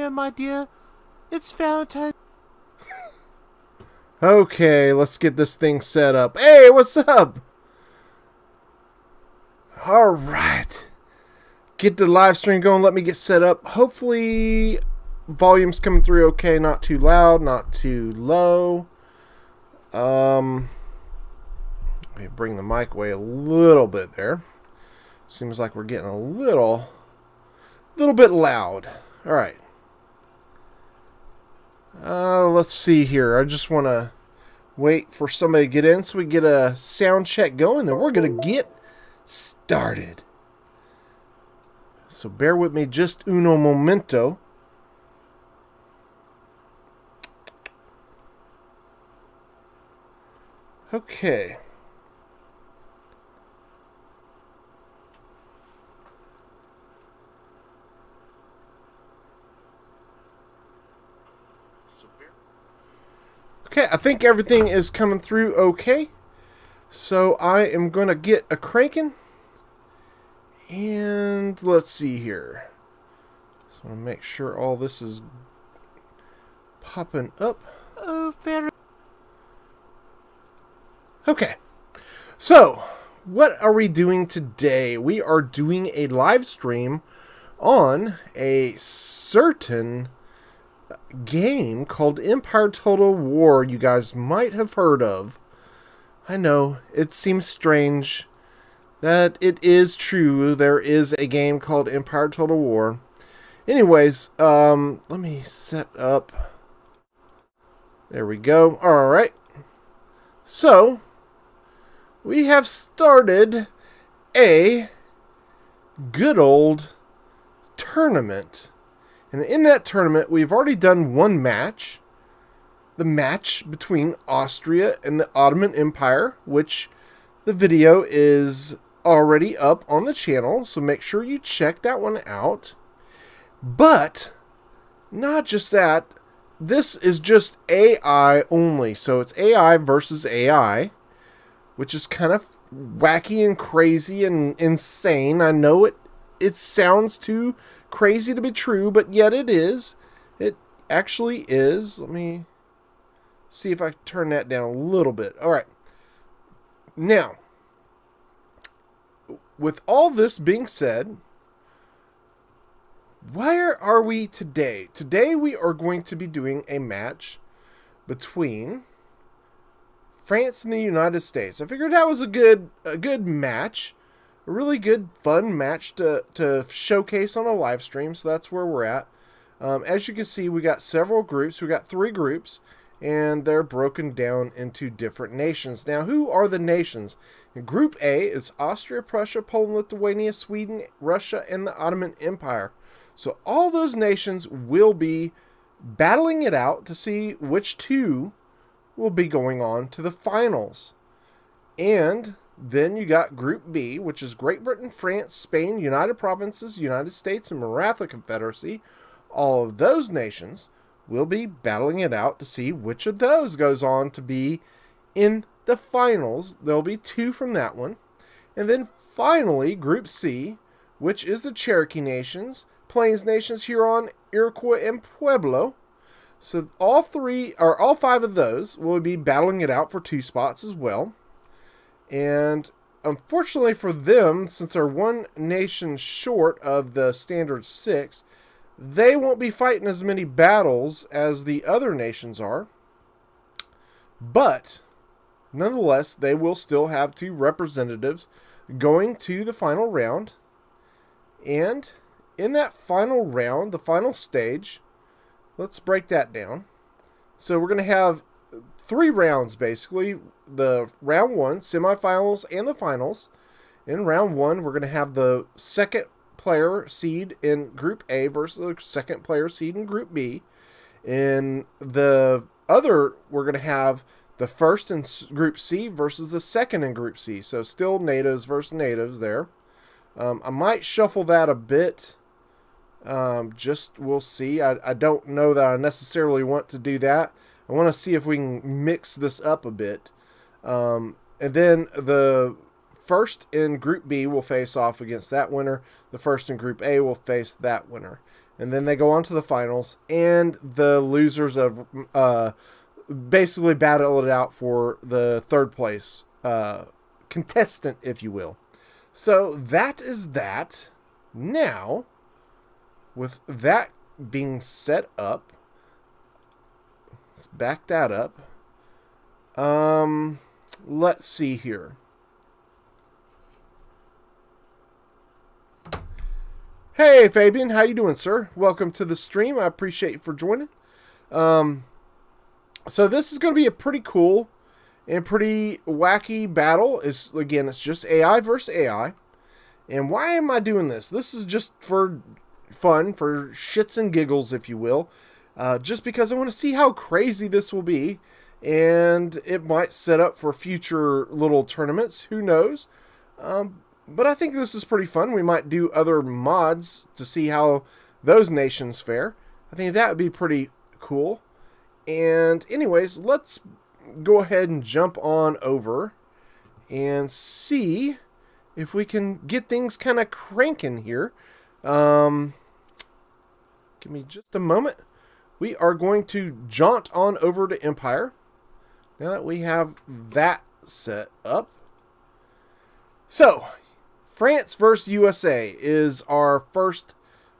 there, my dear. It's Valentine. Okay, let's get this thing set up. Hey, what's up? Alright. Get the live stream going. Let me get set up. Hopefully, volume's coming through okay. Not too loud, not too low. Let me bring the mic away a little bit there. Seems like we're getting a little bit loud. Alright. Let's see here. I just want to wait for somebody to get in so we get a sound check going. Then we're going to get started. So bear with me just uno momento. Okay. Okay, I think everything is coming through okay. So I am going to get a cranking. And let's see here. Just want to make sure all this is popping up. Oh, very. Okay. So, what are we doing today? We are doing a live stream on a certain game called Empire Total War you guys might have heard of. I know, it seems strange that it is true. There is a game called Empire Total War. Anyways, let me set up. There we go. Alright. So, we have started a good old tournament. And in that tournament, we've already done one match. The match between Austria and the Ottoman Empire, which the video is already up on the channel. So make sure you check that one out. But, not just that. This is just AI only. So it's AI versus AI, which is kind of wacky and crazy and insane. I know it sounds too crazy to be true, but yet it is. It actually is. Let me see if I can turn that down a little bit. All right. Now, with all this being said, where are we today? Today we are going to be doing a match between France and the United States. I figured that was a good match. A really good, fun match to showcase on a live stream. So that's where we're at. As you can see, we got several groups. We got 3 groups, and they're broken down into different nations. Now, who are the nations? In Group A is Austria, Prussia, Poland, Lithuania, Sweden, Russia, and the Ottoman Empire. So all those nations will be battling it out to see which 2 will be going on to the finals. And then you got Group B, which is Great Britain, France, Spain, United Provinces, United States, and Maratha Confederacy. All of those nations will be battling it out to see which of those goes on to be in the finals. There'll be 2 from that one. And then finally, Group C, which is the Cherokee Nations, Plains Nations, Huron, Iroquois, and Pueblo. So all 5 of those will be battling it out for 2 spots as well. And unfortunately for them, since they're 1 nation short of the standard 6, they won't be fighting as many battles as the other nations are. But, nonetheless, they will still have 2 representatives going to the final round. And in that final round, the final stage, let's break that down. So we're going to have 3 rounds, basically. The round 1, semifinals, and the finals. In round 1, we're going to have the second player seed in Group A versus the second player seed in Group B. In the other, we're going to have the first in Group C versus the second in Group C. So still natives versus natives there. I might shuffle that a bit. Just we'll see. I don't know that I necessarily want to do that. I want to see if we can mix this up a bit. And then the first in Group B will face off against that winner. The first in Group A will face that winner. and then they go on to the finals, and the losers of basically battle it out for the third place contestant, if you will. So that is that. Now, with that being set up, let's back that up. Let's see here. Hey, Fabian, how you doing, sir? Welcome to the stream. I appreciate you for joining. So this is going to be a pretty cool and pretty wacky battle. It's just AI versus AI. And why am I doing this? This is just for fun, for shits and giggles, if you will. Just because I want to see how crazy this will be. And it might set up for future little tournaments. Who knows? But I think this is pretty fun. We might do other mods to see how those nations fare. I think that would be pretty cool. And anyways, let's go ahead and jump on over and see if we can get things kind of cranking here. Give me just a moment. We are going to jaunt on over to Empire. Now that we have that set up. So, France versus USA is our first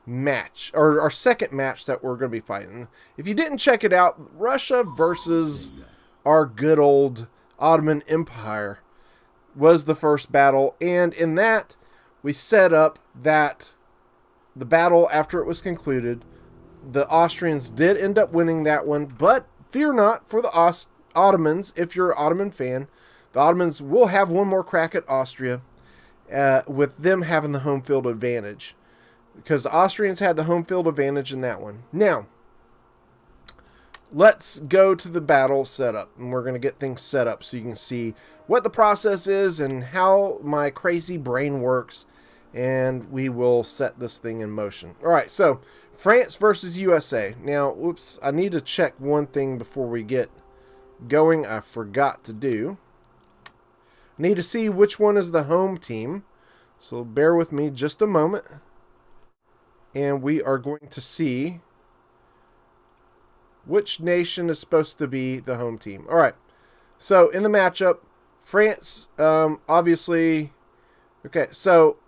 match, or our second match that we're going to be fighting. If you didn't check it out, Russia versus our good old Ottoman Empire was the first battle, and in that we set up that the battle after it was concluded, the Austrians did end up winning that one, but fear not for the Ottomans. If you're an Ottoman fan, the Ottomans will have one more crack at Austria, with them having the home field advantage, because the Austrians had the home field advantage in that one. Now, let's go to the battle setup, and we're going to get things set up so you can see what the process is and how my crazy brain works, and we will set this thing in motion. All right, so France versus USA. Now, whoops, I need to check one thing before we get going. I forgot to do. I need to see which one is the home team, so bear with me just a moment, and we are going to see which nation is supposed to be the home team. All right, so in the matchup, France, obviously, okay, so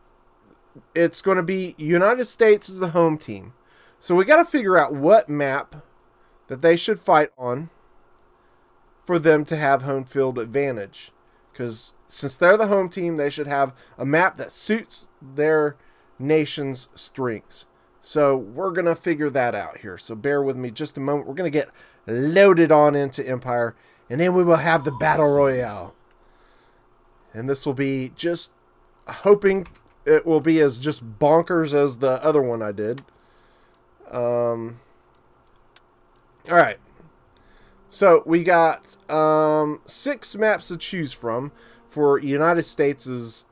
it's going to be United States as the home team. So we got to figure out what map that they should fight on for them to have home field advantage. Because since they're the home team, they should have a map that suits their nation's strengths. So we're going to figure that out here. So bear with me just a moment. We're going to get loaded on into Empire, and then we will have the Battle Royale. And this will be just hoping it will be as just bonkers as the other one I did. All right. So we got 6 maps to choose from for United States'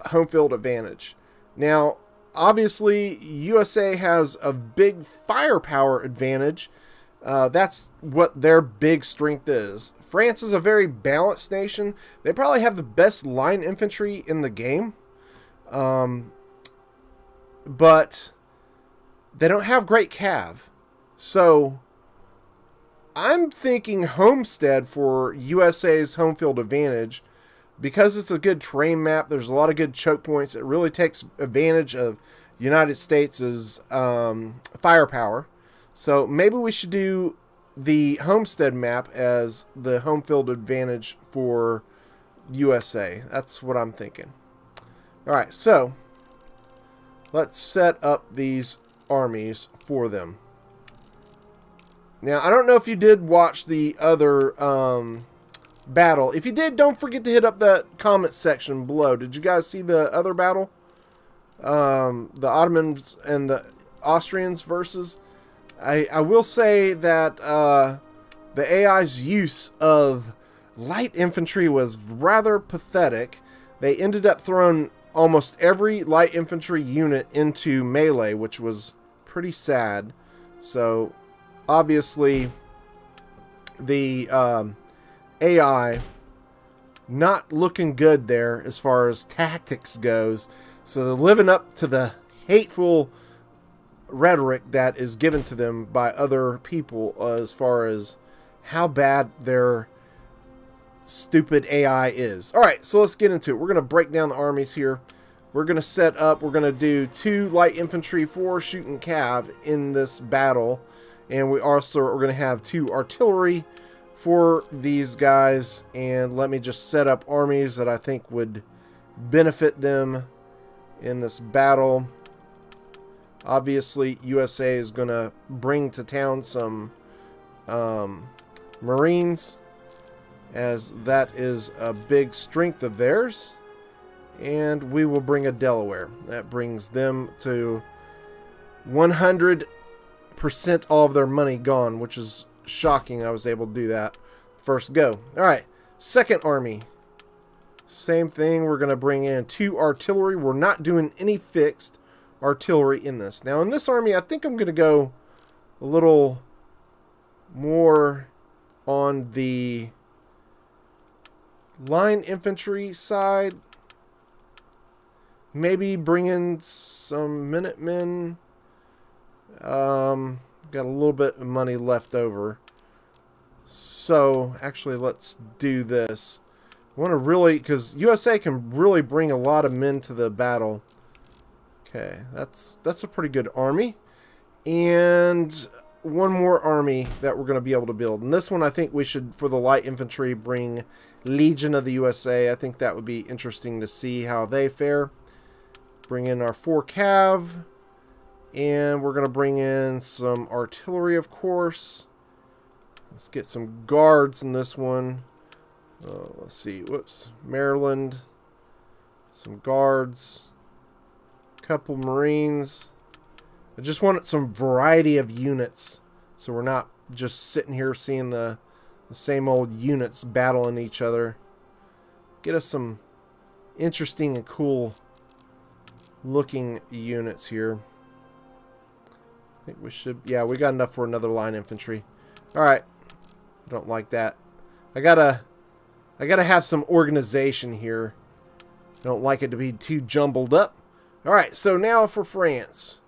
home field advantage. Now, obviously, USA has a big firepower advantage. That's what their big strength is. France is a very balanced nation. They probably have the best line infantry in the game. But they don't have great cav. So I'm thinking Homestead for USA's home field advantage, because it's a good terrain map. There's a lot of good choke points. It really takes advantage of United States' firepower. So maybe we should do the Homestead map as the home field advantage for USA. That's what I'm thinking. All right, so let's set up these armies for them. Now, I don't know if you did watch the other battle. If you did, don't forget to hit up that comment section below. Did you guys see the other battle? The Ottomans and the Austrians versus. I will say that the AI's use of light infantry was rather pathetic. They ended up throwing almost every light infantry unit into melee, which was pretty sad. So obviously the AI not looking good there as far as tactics goes. So they're living up to the hateful rhetoric that is given to them by other people as far as how bad their stupid AI is. All right, so let's get into it. We're going to break down the armies here. We're going to set up, we're going to do 2 light infantry, 4 shooting cav in this battle. And we also are going to have 2 artillery for these guys. And let me just set up armies that I think would benefit them in this battle. Obviously, USA is going to bring to town some Marines, as that is a big strength of theirs. And we will bring a Delaware. That brings them to 100% all of their money gone, which is shocking. I was able to do that first go. All right, second army. Same thing. We're going to bring in 2 artillery. We're not doing any fixed artillery in this. Now, in this army, I think I'm going to go a little more on the line infantry side. Maybe bring in some Minutemen. Got a little bit of money left over. So, actually, let's do this. I want to really, because USA can really bring a lot of men to the battle. Okay, that's a pretty good army. And one more army that we're going to be able to build. And this one, I think we should, for the light infantry, bring Legion of the USA. I think that would be interesting to see how they fare. Bring in our 4 cav. And we're going to bring in some artillery, of course. Let's get some guards in this one. Let's see. Whoops. Maryland. Some guards. Couple Marines. I just wanted some variety of units, so we're not just sitting here seeing the same old units battling each other. Get us some interesting and cool looking units here. I think we should, yeah, we got enough for another line infantry. All right, I don't like that. I gotta have some organization here. I don't like it to be too jumbled up. All right, so now for France.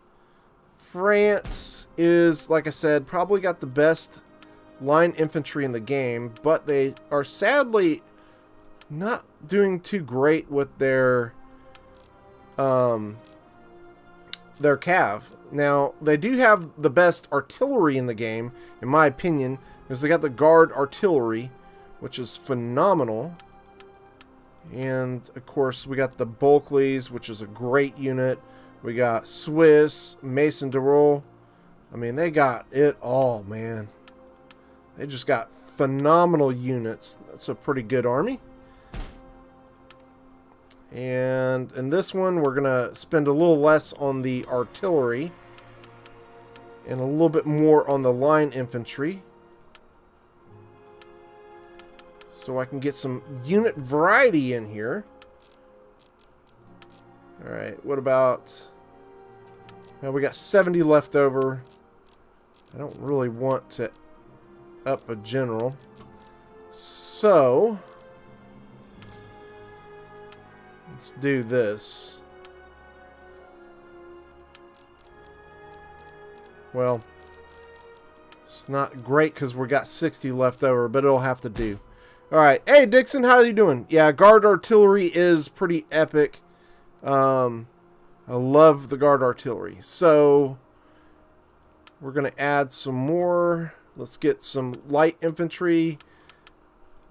France is, like I said, probably got the best line infantry in the game, but they are sadly not doing too great with their cav. Now, they do have the best artillery in the game, in my opinion, because they got the guard artillery, which is phenomenal. And, of course, we got the Bulkleys, which is a great unit. We got Swiss, Mason de Roll. I mean, they got it all, man. They just got phenomenal units. That's a pretty good army. And in this one, we're going to spend a little less on the artillery and a little bit more on the line infantry, so I can get some unit variety in here. Alright, what about... Now we got 70 left over. I don't really want to up a general. So... let's do this. Well, it's not great because we got 60 left over, but it'll have to do. Alright, hey Dixon, how you doing? Yeah, guard artillery is pretty epic. I love the guard artillery. So, we're going to add some more. Let's get some light infantry.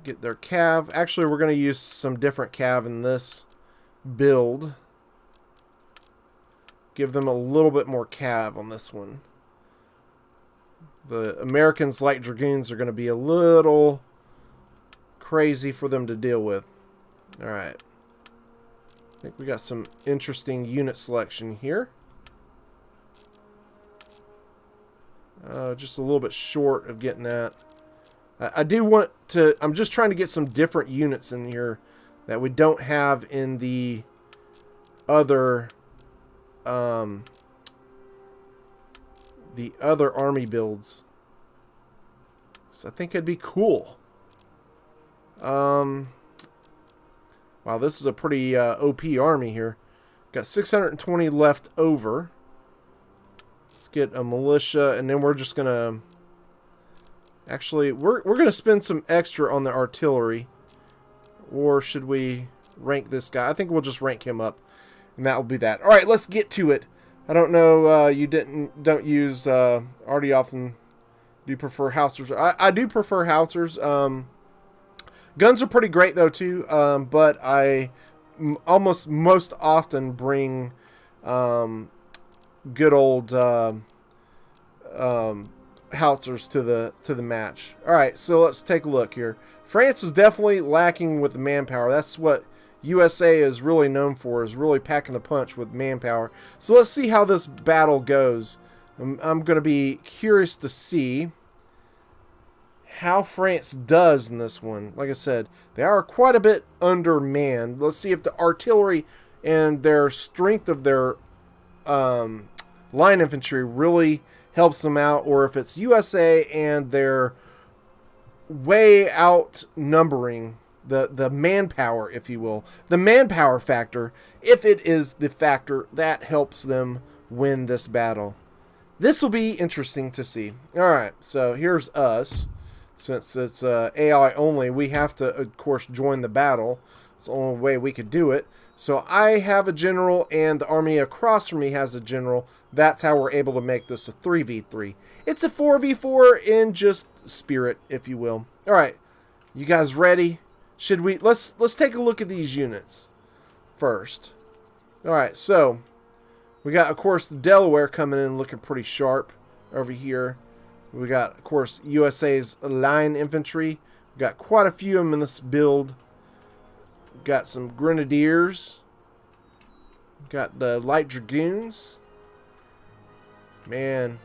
Get their cav. Actually, we're going to use some different cav in this build. Give them a little bit more cav on this one. The Americans light dragoons are going to be a little crazy for them to deal with. Alright. I think we got some interesting unit selection here. Just a little bit short of getting that. I do want to... I'm just trying to get some different units in here that we don't have in the other... the other army builds. So I think it'd be cool. Wow, this is a pretty OP army here. Got 620 left over. Let's get a militia, and then we're just gonna... Actually, we're gonna spend some extra on the artillery. Or should we rank this guy? I think we'll just rank him up, and that will be that. All right, let's get to it. I don't know. You don't use arty often. Do you prefer howitzers? I do prefer howitzers. Guns are pretty great though too. But I almost most often bring good old howitzers to the match. All right, so let's take a look here. France is definitely lacking with the manpower. That's what USA is really known for, is really packing the punch with manpower. So let's see how this battle goes. I'm going to be curious to see how France does in this one. Like I said, they are quite a bit undermanned. Let's see if the artillery and their strength of their line infantry really helps them out, or if it's USA and their way outnumbering the manpower, if you will, the manpower factor, if it is the factor that helps them win this battle. This will be interesting to see. All right, so here's us. Since it's AI only, we have to, of course, join the battle. It's the only way we could do it. So I have a general, and the army across from me has a general. That's how we're able to make this a 3v3. It's a 4v4 in just spirit, if you will. All right, you guys ready? Should we let's take a look at these units first. All right, so we got, of course, the Delaware coming in looking pretty sharp over here. We got, of course, USA's line infantry. We got quite a few of them in this build. Got some grenadiers. Got the light dragoons. Man,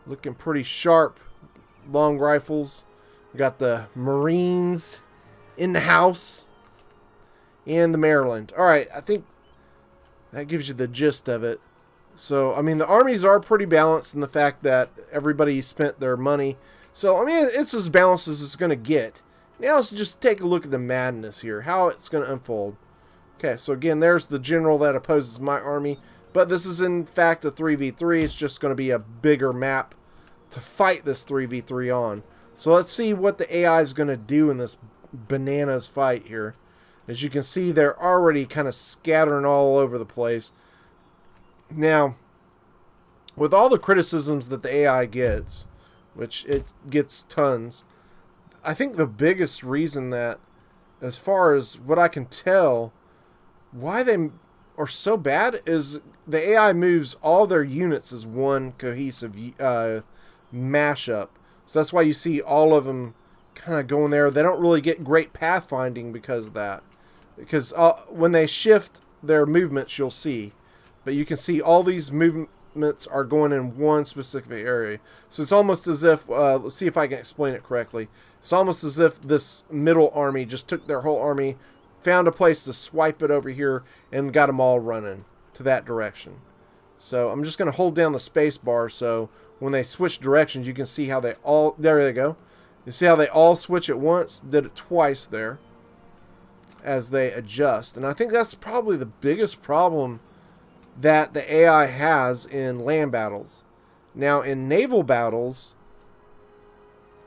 looking pretty sharp. Long rifles. We got the Marines in the house. And the Maryland. Alright, I think that gives you the gist of it. So, I mean, the armies are pretty balanced in the fact that everybody spent their money. So, I mean, it's as balanced as it's going to get. Now let's just take a look at the madness here, how it's going to unfold. Okay, so again, there's the general that opposes my army. But this is, in fact, a 3v3. It's just going to be a bigger map to fight this 3v3 on. So let's see what the AI is going to do in this bananas fight here. As you can see, they're already kind of scattering all over the place. Now, with all the criticisms that the AI gets, which it gets tons, I think the biggest reason that, as far as what I can tell, why they are so bad is the AI moves all their units as one cohesive mashup. So that's why you see all of them kind of going there. They don't really get great pathfinding because of that. Because when they shift their movements, you'll see. But you can see all these movements are going in one specific area. So it's almost as if, let's see if I can explain it correctly. It's almost as if this middle army just took their whole army, found a place to swipe it over here, and got them all running to that direction. So I'm just going to hold down the space bar so when they switch directions, you can see how they all, there they go. You see how they all switch at once? Did it twice there as they adjust. And I think that's probably the biggest problem that the AI has in land battles. Now, in naval battles,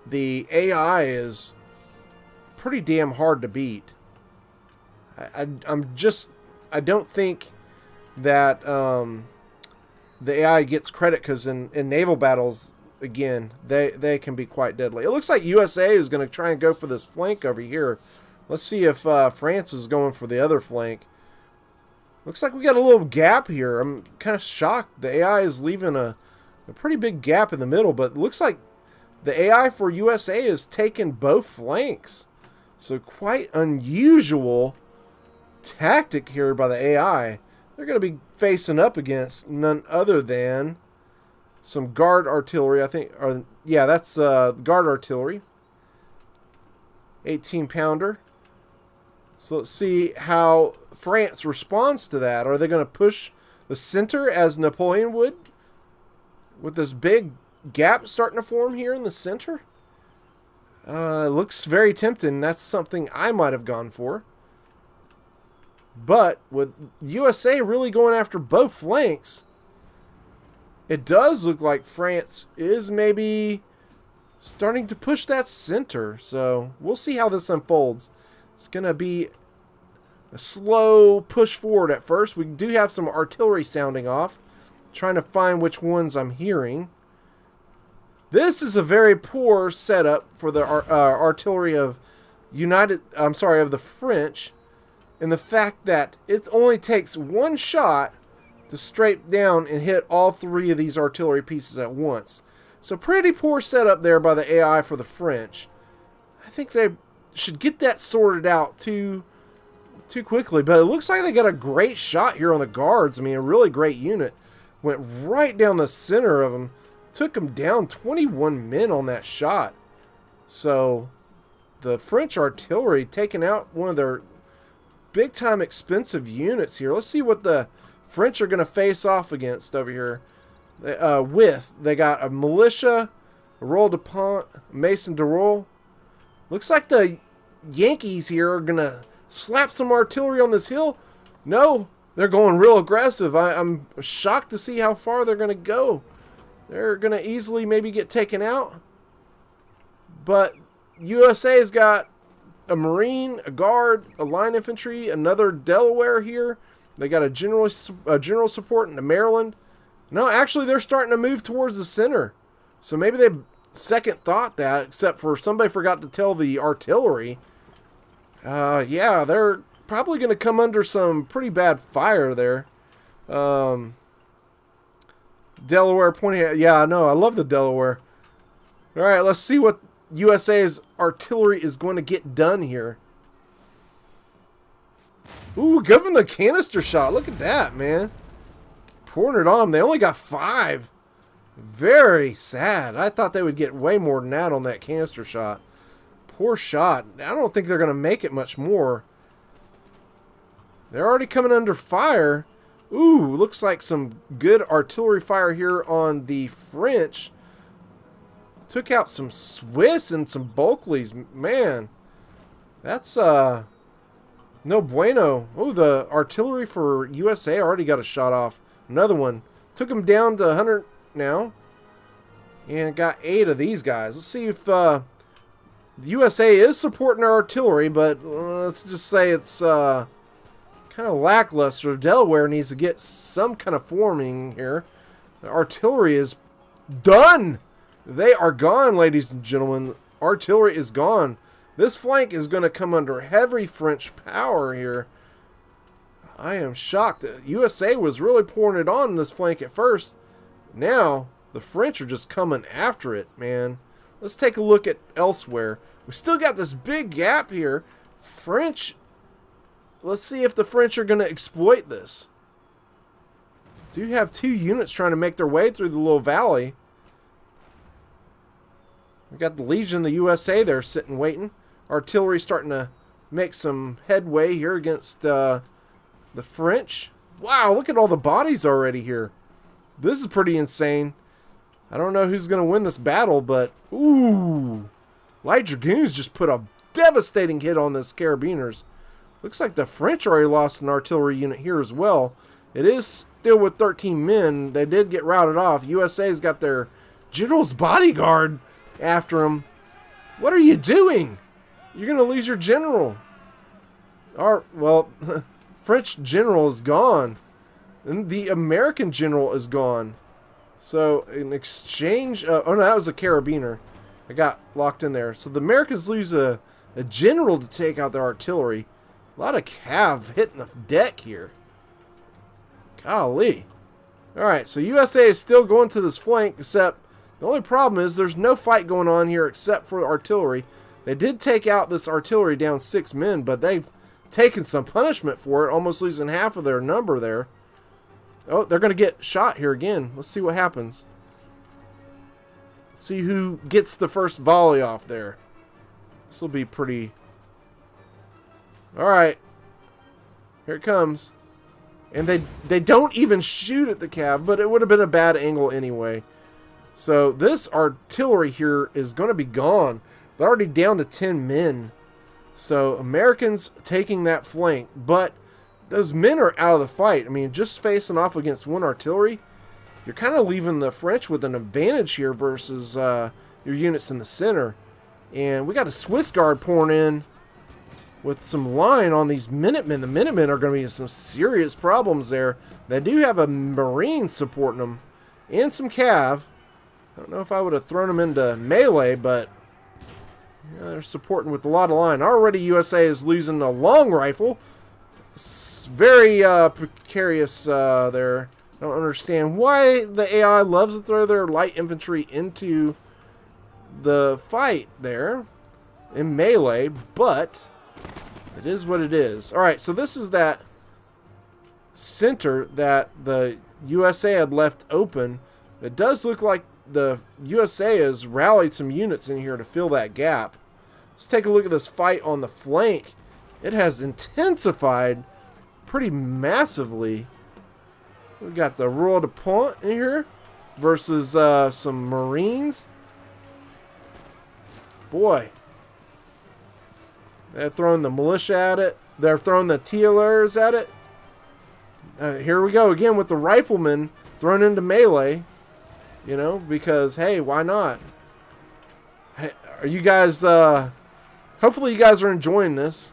the AI is pretty damn hard to beat. I don't think that the AI gets credit, because in naval battles, again, they can be quite deadly. It looks like USA is going to try and go for this flank over here. Let's see if France is going for the other flank. Looks like we got a little gap here. I'm kind of shocked. The AI is leaving a pretty big gap in the middle, but it looks like the AI for USA is taking both flanks. So quite unusual tactic here by the AI. They're going to be facing up against none other than some guard artillery, I think. Or yeah, that's guard artillery. 18-pounder. So let's see how France responds to that. Are they going to push the center as Napoleon would? With this big gap starting to form here in the center? Looks very tempting. That's something I might have gone for. But with USA really going after both flanks, It does look like France is maybe starting to push that center. So we'll see how this unfolds. It's going to be a slow push forward at first. We do have some artillery sounding off. Trying to find which ones I'm hearing. This is a very poor setup for the artillery of of the French, and the fact that it only takes one shot to straight down and hit all three of these artillery pieces at once. So pretty poor setup there by the AI for the French. I think they should get that sorted out too quickly, but it looks like they got a great shot here on the guards. I mean, a really great unit. Went right down the center of them. Took them down 21 men on that shot. So the French artillery taking out one of their big-time expensive units here. Let's see what the French are going to face off against over here. They got a militia, a Royal de Pont, Mason de Roll. Looks like the Yankees here are going to slap some artillery on this hill. No, they're going real aggressive. I'm shocked to see how far they're going to go. They're going to easily maybe get taken out. But USA's got a Marine, a Guard, a Line Infantry, another Delaware here. They got a general support in Maryland. No, actually, they're starting to move towards the center. So maybe they second thought that, except for somebody forgot to tell the artillery. Yeah, they're probably going to come under some pretty bad fire there. Delaware pointing at... Yeah, I know. I love the Delaware. All right, let's see what USA's artillery is going to get done here. Ooh, give them the canister shot. Look at that, man. Pouring it on. They only got 5. Very sad. I thought they would get way more than that on that canister shot. Poor shot. I don't think they're going to make it much more. They're already coming under fire. Ooh, looks like some good artillery fire here on the French. Took out some Swiss and some Bulkleys. Man, that's no bueno. Oh, the artillery for USA already got a shot off. Another one. Took them down to 100 now. And got 8 of these guys. Let's see if the USA is supporting our artillery, but let's just say it's kind of lackluster. Delaware needs to get some kind of forming here. The artillery is done. They are gone, ladies and gentlemen. Artillery is gone. This flank is going to come under heavy French power here. I am shocked. The USA was really pouring it on this flank at first. Now, the French are just coming after it, man. Let's take a look at elsewhere. We still got this big gap here. French... Let's see if the French are going to exploit this. Do have 2 units trying to make their way through the little valley. We got the Legion, the USA there sitting waiting. Artillery starting to make some headway here against the French. Wow, look at all the bodies already here. This is pretty insane. I don't know who's going to win this battle, but ooh. Light Dragoons just put a devastating hit on this Carabiners. Looks like the French already lost an artillery unit here as well. It is still with 13 men. They did get routed off. USA's got their general's bodyguard after them. What are you doing? You're going to lose your general. Well, French general is gone. And the American general is gone. So, in exchange... oh, no, that was a carabiner. I got locked in there. So, the Americans lose a general to take out their artillery. A lot of cav hitting the deck here. Golly. Alright, so USA is still going to this flank, except the only problem is there's no fight going on here except for artillery. They did take out this artillery down 6 men, but they've taken some punishment for it, almost losing half of their number there. Oh, they're going to get shot here again. Let's see what happens. See who gets the first volley off there. This will be pretty... Alright. Here it comes. And they don't even shoot at the cab, but it would have been a bad angle anyway. So this artillery here is going to be gone. They're already down to 10 men. So Americans taking that flank. But those men are out of the fight. I mean, just facing off against one artillery. you're kind of leaving the French with an advantage here versus your units in the center. And we got a Swiss Guard pouring in with some line on these Minutemen. The Minutemen are going to be in some serious problems there. They do have a Marine supporting them and some Cav. I don't know if I would have thrown them into melee, but yeah, they're supporting with a lot of line. Already USA is losing a long rifle. It's very precarious there. I don't understand why the AI loves to throw their light infantry into the fight there in melee, but it is what it is. Alright, so this is that center that the USA had left open. It does look like the USA has rallied some units in here to fill that gap. Let's take a look at this fight on the flank. It has intensified pretty massively. We got the Royal de Pont in here versus some Marines. Boy. They're throwing the militia at it. They're throwing the TLRs at it. Here we go again with the riflemen thrown into melee. You know, because, hey, why not? Hey, are you guys, hopefully you guys are enjoying this.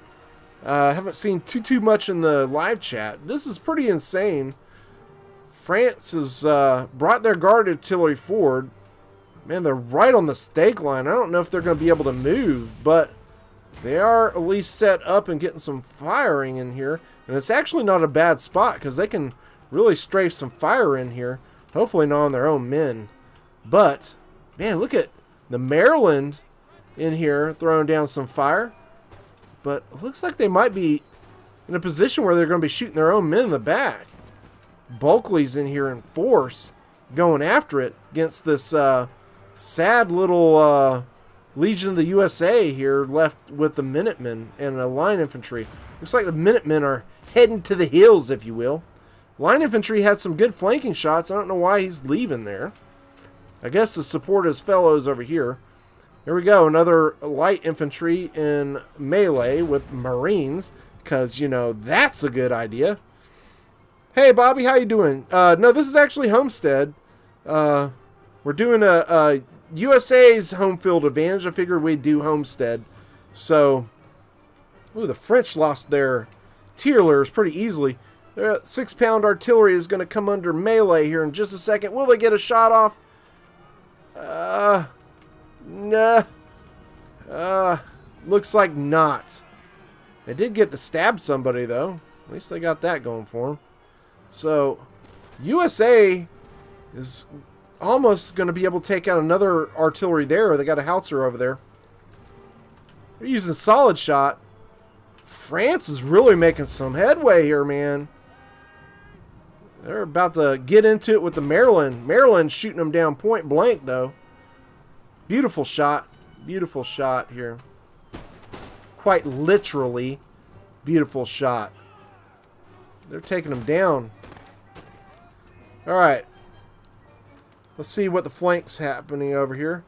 I haven't seen too much in the live chat. This is pretty insane. France has brought their guard artillery forward. Man, they're right on the stake line. I don't know if they're going to be able to move, but they are at least set up and getting some firing in here. And it's actually not a bad spot because they can really strafe some fire in here. Hopefully not on their own men. But, man, look at the Maryland in here throwing down some fire. But it looks like they might be in a position where they're going to be shooting their own men in the back. Bulkley's in here in force going after it against this sad little Legion of the USA here left with the Minutemen and a line infantry. Looks like the Minutemen are heading to the hills, if you will. Line infantry had some good flanking shots. I don't know why he's leaving there. I guess to support his fellows over here. Here we go. Another light infantry in melee with Marines. Because, you know, that's a good idea. Hey, Bobby, how you doing? No, this is actually Homestead. We're doing a USA's home field advantage. I figured we'd do Homestead. So, ooh, the French lost their Tierlers pretty easily. 6-pound artillery is going to come under melee here in just a second. Will they get a shot off? Nah. Looks like not. They did get to stab somebody, though. At least they got that going for them. So, USA is almost going to be able to take out another artillery there. They got a howitzer over there. They're using solid shot. France is really making some headway here, man. They're about to get into it with the Maryland. Maryland's shooting them down point blank, though. Beautiful shot. Beautiful shot here. Quite literally, beautiful shot. They're taking them down. Alright. Let's see what the flank's happening over here.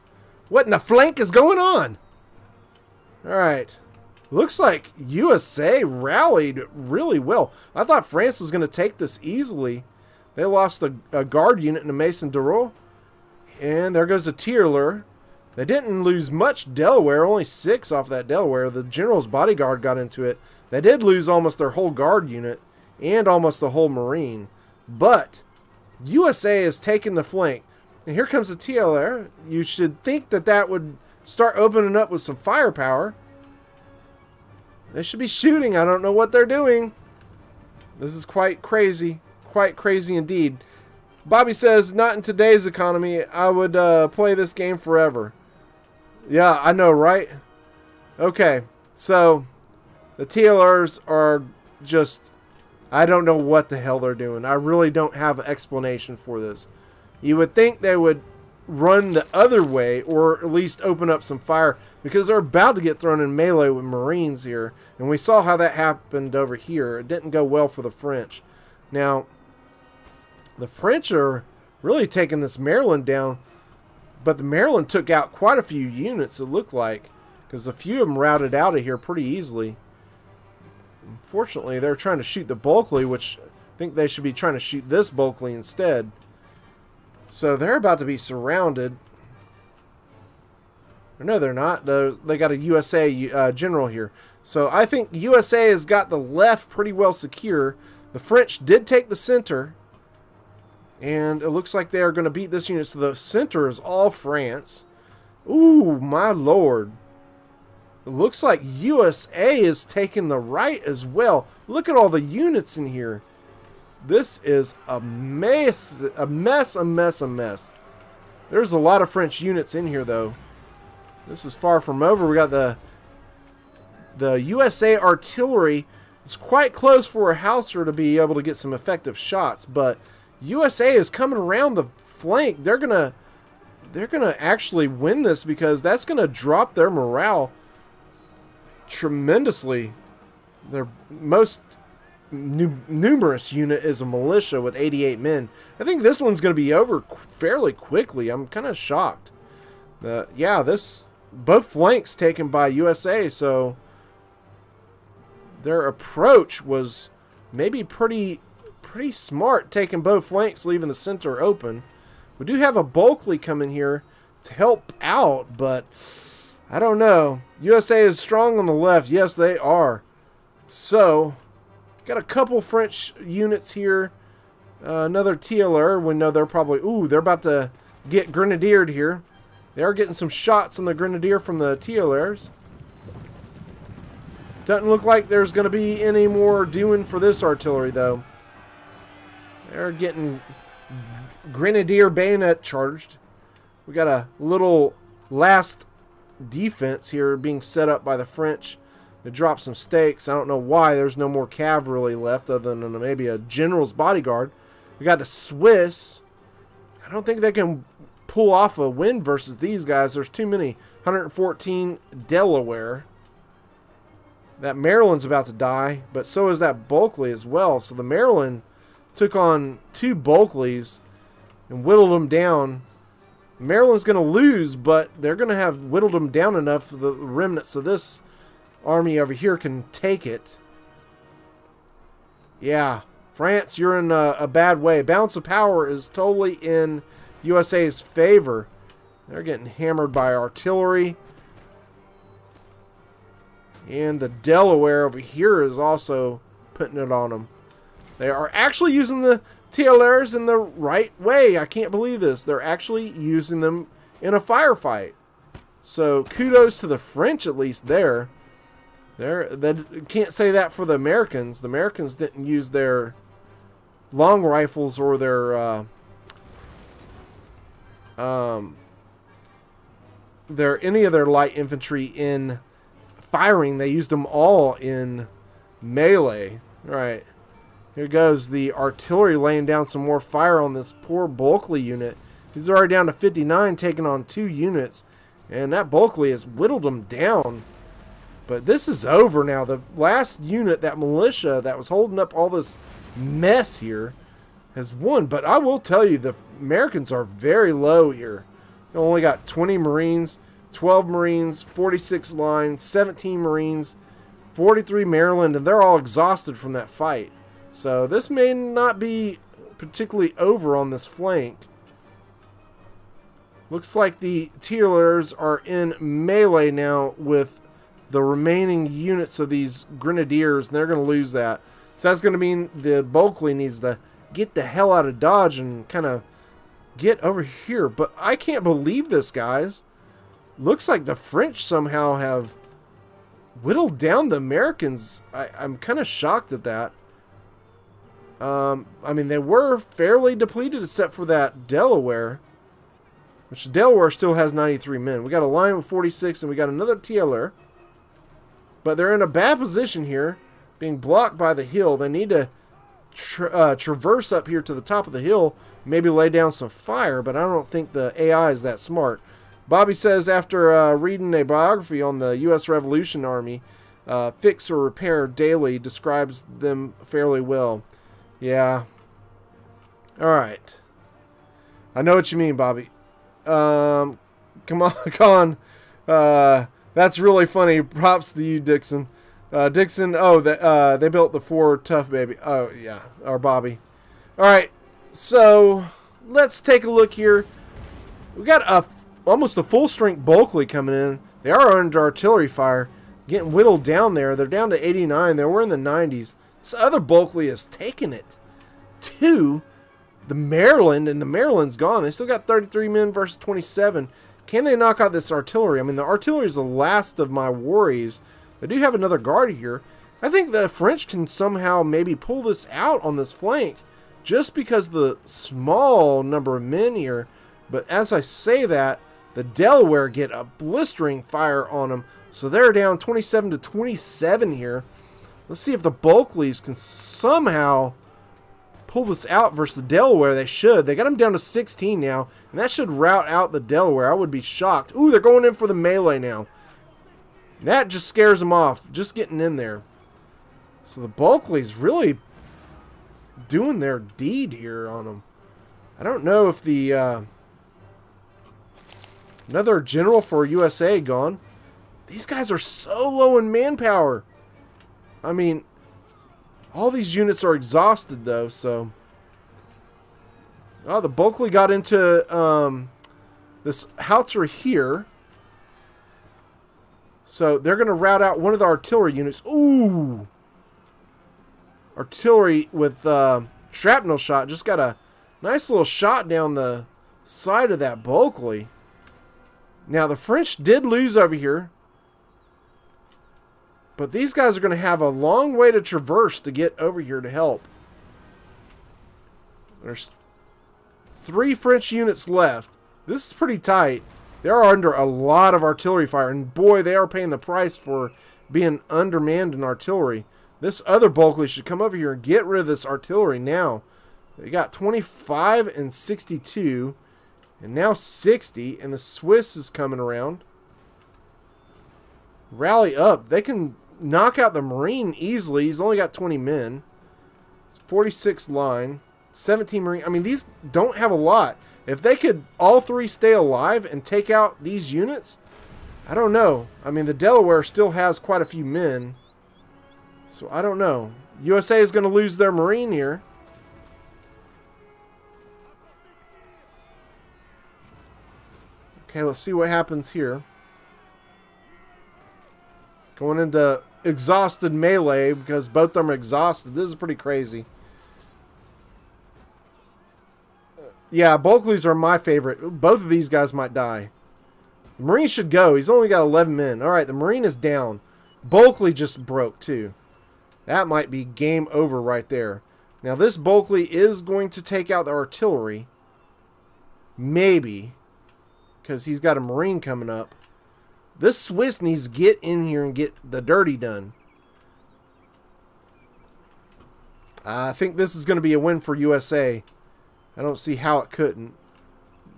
What in the flank is going on? Alright. Looks like USA rallied really well. I thought France was going to take this easily. They lost a guard unit in the Mason Dural. And there goes a Tierler. They didn't lose much Delaware, only 6 off that Delaware. The General's bodyguard got into it. They did lose almost their whole guard unit and almost the whole Marine. But USA is taking the flank. And here comes the TLR. You should think that that would start opening up with some firepower. They should be shooting. I don't know what they're doing. This is quite crazy. Quite crazy indeed. Bobby says, not in today's economy. I would play this game forever. Yeah, I know, right? Okay, so the TLRs are just... I don't know what the hell they're doing. I really don't have an explanation for this. You would think they would run the other way or at least open up some fire because they're about to get thrown in melee with Marines here. And we saw how that happened over here. It didn't go well for the French. Now, the French are really taking this Maryland down, but the Maryland took out quite a few units, it looked like, because a few of them routed out of here pretty easily. Unfortunately, they're trying to shoot the Bulkley, which I think they should be trying to shoot this Bulkley instead. So they're about to be surrounded. No, they're not. They got a USA general here. So I think USA has got the left pretty well secure. The French did take the center. And it looks like they are going to beat this unit. So the center is all France. Ooh, my lord. It looks like USA is taking the right as well. Look at all the units in here. This is a mess. A mess, a mess, a mess. There's a lot of French units in here, though. This is far from over. We got the USA artillery. It's quite close for a howitzer to be able to get some effective shots, but USA is coming around the flank. They're gonna actually win this because that's gonna drop their morale tremendously. Their most numerous unit is a militia with 88 men. I think this one's gonna be over fairly quickly. I'm kind of shocked. Yeah, both flanks taken by USA, so their approach was maybe pretty smart, taking both flanks, leaving the center open. We do have a Bulkley coming here to help out, but I don't know. USA is strong on the left. Yes, they are. So, got a couple French units here. Another TLR. We know they're probably... Ooh, they're about to get grenadiered here. They are getting some shots on the grenadier from the TLRs. Doesn't look like there's going to be any more doing for this artillery, though. They're getting grenadier bayonet charged. We got a little last defense here being set up by the French. They dropped some stakes. I don't know why there's no more cavalry left other than maybe a general's bodyguard. We got the Swiss. I don't think they can pull off a win versus these guys. There's too many. 114 Delaware. That Maryland's about to die, but so is that Bulkley as well. So the Maryland took on two Bulkleys and whittled them down. Maryland's going to lose, but they're going to have whittled them down enough the remnants of this army over here can take it. Yeah, France, you're in a bad way. Balance of power is totally in USA's favor. They're getting hammered by artillery. And the Delaware over here is also putting it on them. They are actually using the TLRs in the right way. I can't believe this. They're actually using them in a firefight. So kudos to the French, at least there. They can't say that for the Americans. The Americans didn't use their long rifles or their any of their light infantry in firing. They used them all in melee. All right. Here goes the artillery laying down some more fire on this poor Bulkley unit. He's already down to 59, taking on 2 units. And that Bulkley has whittled him down. But this is over now. The last unit, that militia that was holding up all this mess here, has won. But I will tell you, the Americans are very low here. They only got 20 Marines, 12 Marines, 46 line, 17 Marines, 43 Maryland, and they're all exhausted from that fight. So this may not be particularly over on this flank. Looks like the TLRs are in melee now with the remaining units of these grenadiers, and they're going to lose that. So that's going to mean the Bulkley needs to get the hell out of Dodge and kind of get over here. But I can't believe this, guys. Looks like the French somehow have whittled down the Americans. I'm kind of shocked at that. I mean, they were fairly depleted except for that Delaware, which Delaware still has 93 men. We got a line with 46, and we got another TLR. But they're in a bad position here, being blocked by the hill. They need to traverse up here to the top of the hill, maybe lay down some fire, but I don't think the AI is that smart. Bobby says, after reading a biography on the U.S. Revolution Army, fix or repair daily, describes them fairly well. Yeah. Alright. I know what you mean, Bobby. Come on. That's really funny. Props to you, Dixon. Dixon, they built the Ford Tough Baby. Oh, yeah. Or Bobby. Alright. So, let's take a look here. We got almost a full-strength Bulkley coming in. They are under artillery fire, getting whittled down there. They're down to 89. They were in the 90s. This other Bulkley has taken it to the Maryland, and the Maryland's gone. They still got 33 men versus 27. Can they knock out this artillery? I mean, the artillery is the last of my worries. They do have another guard here. I think the French can somehow maybe pull this out on this flank just because the small number of men here. But as I say that, the Delaware get a blistering fire on them. So they're down 27 to 27 here. Let's see if the Bulkleys can somehow pull this out versus the Delaware. They should. They got them down to 16 now, and that should rout out the Delaware. I would be shocked. Ooh, they're going in for the melee now. That just scares them off, just getting in there. So the Bulkleys really doing their deed here on them. I don't know if the another general for USA gone. These guys are so low in manpower. I mean, all these units are exhausted though, so. Oh, the Bulkley got into this howitzer here. So they're going to rout out one of the artillery units. Ooh! Artillery with shrapnel shot. Just got a nice little shot down the side of that Bulkley. Now, the French did lose over here. But these guys are going to have a long way to traverse to get over here to help. There's 3 French units left. This is pretty tight. They are under a lot of artillery fire. And boy, they are paying the price for being undermanned in artillery. This other Bulkley should come over here and get rid of this artillery now. They got 25 and 62. And now 60. And the Swiss is coming around. Rally up. They can knock out the Marine easily. He's only got 20 men. 46 line. 17 Marine. I mean, these don't have a lot. If they could all 3 stay alive and take out these units, I don't know. I mean, the Delaware still has quite a few men. So, I don't know. USA is going to lose their Marine here. Okay, let's see what happens here. Going into exhausted melee because both of them are exhausted. This is pretty crazy. Yeah, Bulkleys are my favorite. Both of these guys might die. The Marine should go. He's only got 11 men. Alright, the Marine is down. Bulkley just broke too. That might be game over right there. Now this Bulkley is going to take out the artillery. Maybe. Because he's got a Marine coming up. This Swiss needs to get in here and get the dirty done. I think this is going to be a win for USA. I don't see how it couldn't.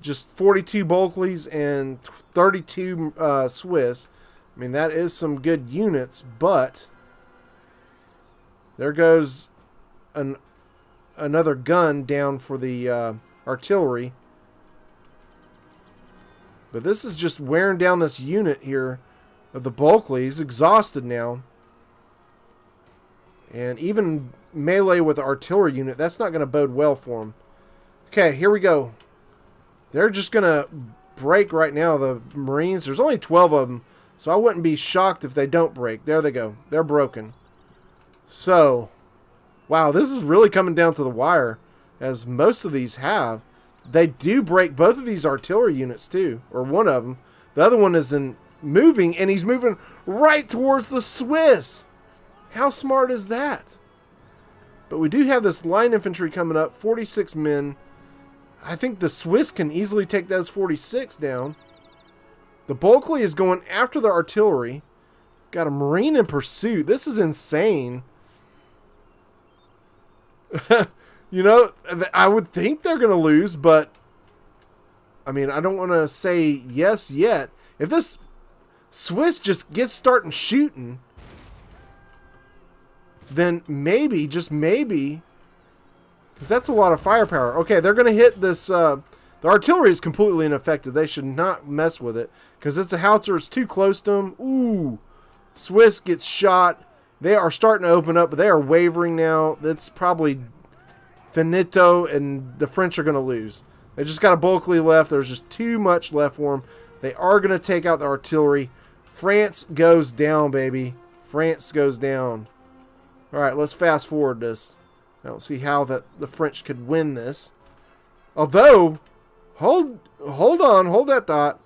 Just 42 Bulkleys and 32 Swiss. I mean, that is some good units, but there goes another gun down for the artillery. But this is just wearing down this unit here of the Bulkley. He's exhausted now. And even melee with the artillery unit, that's not going to bode well for him. Okay, here we go. They're just going to break right now, the Marines. There's only 12 of them, so I wouldn't be shocked if they don't break. There they go. They're broken. So, wow, this is really coming down to the wire, as most of these have. They do break both of these artillery units, too, or one of them. The other one is moving, and he's moving right towards the Swiss. How smart is that? But we do have this line infantry coming up, 46 men. I think the Swiss can easily take those 46 down. The Bulkley is going after the artillery. Got a Marine in pursuit. This is insane. You know, I would think they're going to lose, but I mean, I don't want to say yes yet. If this Swiss just gets starting shooting, then maybe, just maybe, because that's a lot of firepower. Okay, they're going to hit this. The artillery is completely ineffective. They should not mess with it because it's a howitzer. It's too close to them. Ooh, Swiss gets shot. They are starting to open up, but they are wavering now. That's probably finito, and the French are going to lose. They just got a Bulkley left. There's just too much left for them. They are going to take out the artillery. France goes down, baby. France goes down. All right, let's fast forward this. I don't see how the French could win this. Although, hold on, hold that thought.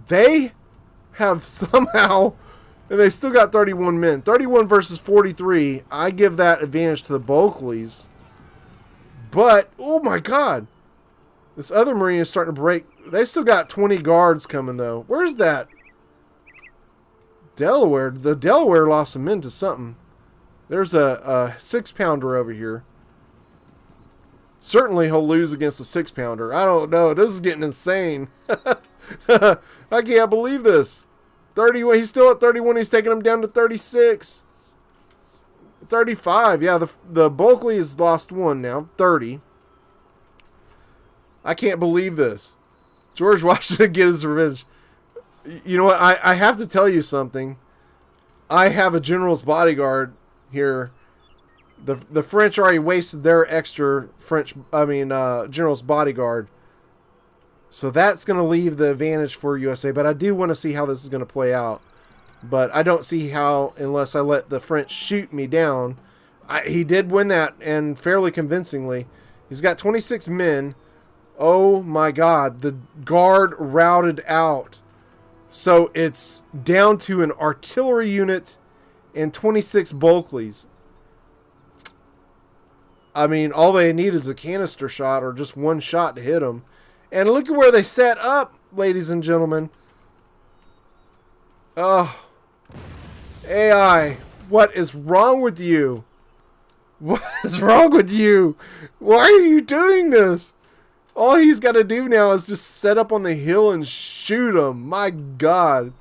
They have somehow, and they still got 31 men. 31 versus 43. I give that advantage to the Bulkleys. But, oh my God. This other Marine is starting to break. They still got 20 guards coming, though. Where's that? Delaware. The Delaware lost some men to something. There's a 6-pounder over here. Certainly he'll lose against a 6-pounder. I don't know. This is getting insane. I can't believe this. 31. He's still at 31. He's taking him down to 36. 35. Yeah, the Bulkley has lost one now. 30. I can't believe this. George Washington get his revenge. You know what? I have to tell you something. I have a general's bodyguard here. The French already wasted their extra general's bodyguard. So that's going to leave the advantage for USA. But I do want to see how this is going to play out. But I don't see how unless I let the French shoot me down. He did win that, and fairly convincingly. He's got 26 men. Oh my God. The guard routed out. So it's down to an artillery unit and 26 Bulkleys. I mean, all they need is a canister shot or just one shot to hit them. And look at where they set up, ladies and gentlemen. Oh. AI, what is wrong with you? What is wrong with you? Why are you doing this? All he's got to do now is just set up on the hill and shoot him. My God.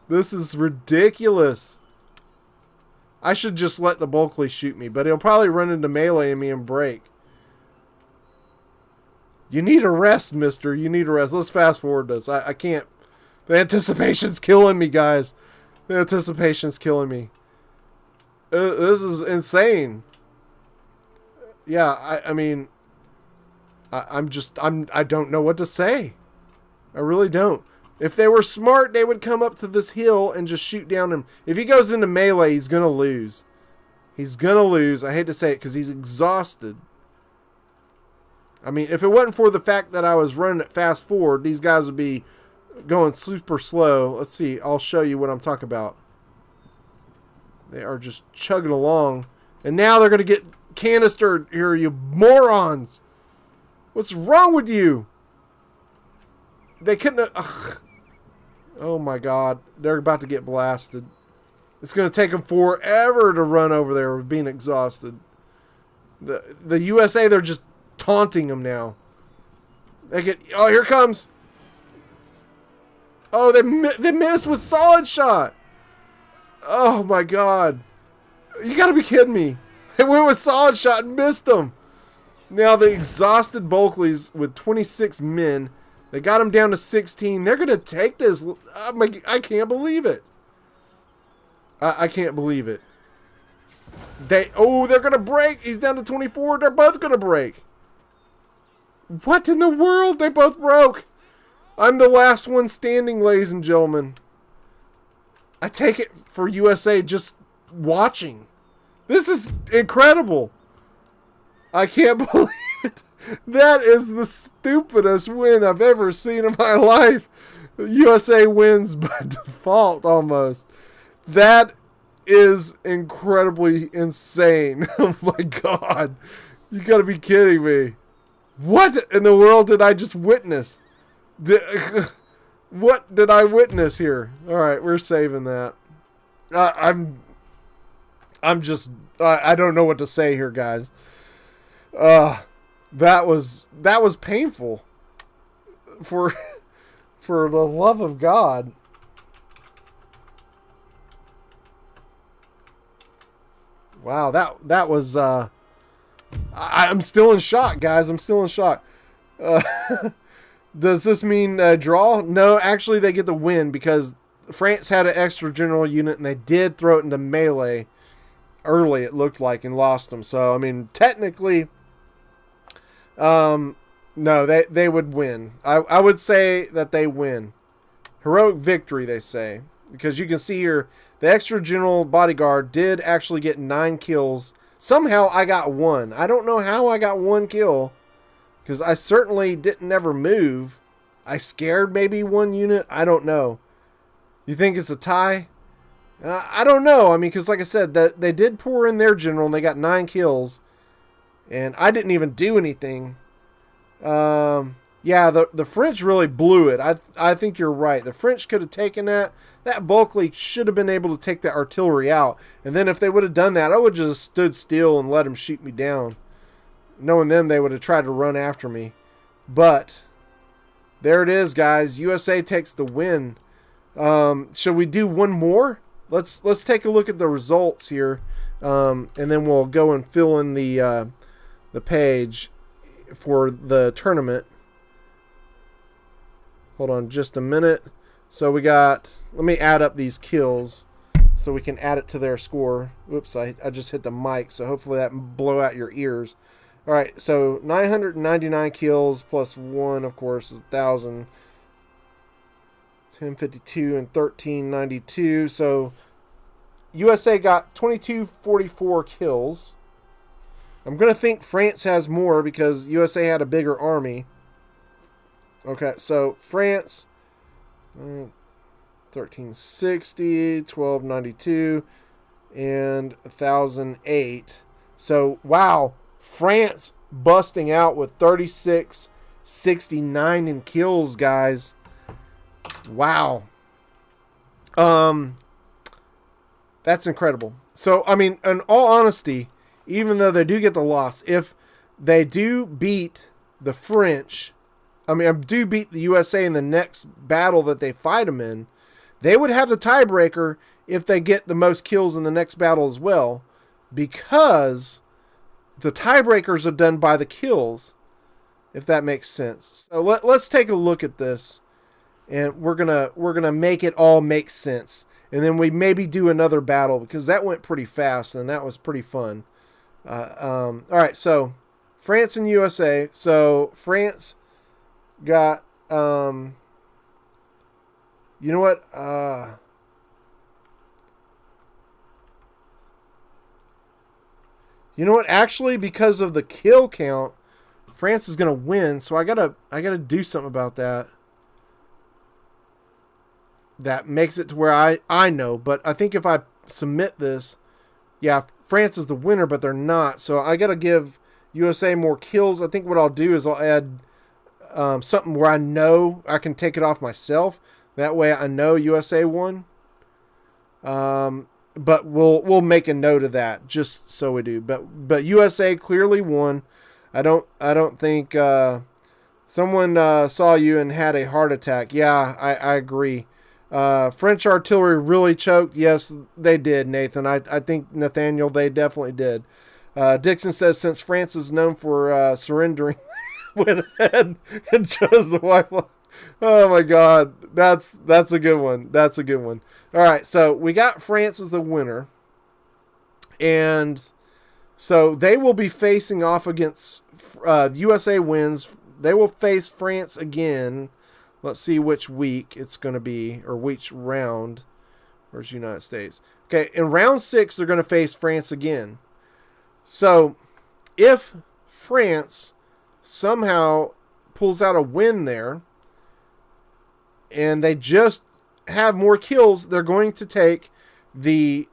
This is ridiculous. I should just let the Bulkley shoot me, but he'll probably run into melee and me and break. You need a rest, mister. You need a rest. Let's fast forward this. I can't. The anticipation's killing me, guys. The anticipation's killing me. This is insane. Yeah, I mean, I don't know what to say. I really don't. If they were smart, they would come up to this hill and just shoot down him. If he goes into melee, he's going to lose. He's going to lose. I hate to say it because he's exhausted. I mean, if it wasn't for the fact that I was running it fast forward, these guys would be going super slow. Let's see. I'll show you what I'm talking about. They are just chugging along. And now they're going to get canistered here, you morons. What's wrong with you? They couldn't have... Oh my God. They're about to get blasted. It's going to take them forever to run over there with being exhausted. The USA, they're just taunting them now. They get... Oh, here comes... Oh, they missed with solid shot. Oh my God. You gotta be kidding me. They went with solid shot and missed them. Now the exhausted Bulkleys with 26 men. They got them down to 16. They're gonna take this. I can't believe it. I can't believe it. They're gonna break. He's down to 24. They're both gonna break. What in the world? They both broke. I'm the last one standing, ladies and gentlemen. I take it for USA just watching. This is incredible. I can't believe it. That is the stupidest win I've ever seen in my life. USA wins by default almost. That is incredibly insane. Oh my God. You gotta be kidding me. What in the world did I just witness? What did I witness here? All right, we're saving that. I'm just I don't know what to say here, guys. That was painful. For the love of God. Wow, that was I'm still in shock, guys. I'm still in shock. Does this mean a draw? No, actually they get the win because France had an extra general unit and they did throw it into melee early, it looked like, and lost them. So, I mean, technically, No, they would win. I would say that they win. Heroic victory, they say. Because you can see here, the extra general bodyguard did actually get 9 kills. Somehow I got 1. I don't know how I got 1 kill. Because I certainly didn't ever move. I scared maybe 1 unit. I don't know. You think it's a tie? I don't know. I mean, because like I said, that they did pour in their general and they got 9 kills. And I didn't even do anything. Yeah, the French really blew it. I think you're right. The French could have taken that. That Bulkley should have been able to take the artillery out. And then if they would have done that, I would have just stood still and let them shoot me down. Knowing them, they would have tried to run after me. But there it is, guys. USA takes the win. Should we do one more? Let's take a look at the results here, and then we'll go and fill in the page for the tournament. Hold on just a minute. So we got, let me add up these kills so we can add it to their score. Oops, I just hit the mic, so hopefully that blow out your ears. All right, so 999 kills plus 1, of course, is 1,000. 1052 and 1392. So USA got 2244 kills. I'm going to think France has more because USA had a bigger army. Okay, so France, 1360, 1292, and 1008. So, wow, France busting out with 3669 in kills, guys. Wow. That's incredible. So, I mean, in all honesty, even though they do get the loss, if they do beat the French, do beat the USA in the next battle that they fight them in, they would have the tiebreaker if they get the most kills in the next battle as well, because the tiebreakers are done by the kills, if that makes sense. So let's take a look at this. And we're gonna make it all make sense, and then we maybe do another battle because that went pretty fast and that was pretty fun. All right, so France and USA. So France got you know what? You know what? Actually, because of the kill count, France is gonna win. So I gotta do something about that. That makes it to where I know, but I think if I submit this, yeah, France is the winner, but they're not. So I got to give USA more kills. I think what I'll do is I'll add something where I know I can take it off myself. That way I know USA won. But we'll make a note of that just so we do. But USA clearly won. I don't think someone saw you and had a heart attack. Yeah, I agree. French artillery really choked. Yes, they did, Nathan. I think, Nathaniel, they definitely did. Dixon says, since France is known for surrendering, went ahead and chose the white flag. Oh, my God. That's a good one. That's a good one. All right, so we got France as the winner. And so they will be facing off against USA wins. They will face France again. Let's see which week it's going to be, or which round. Where's the United States? Okay, in round 6, they're going to face France again. So, if France somehow pulls out a win there, and they just have more kills, they're going to take the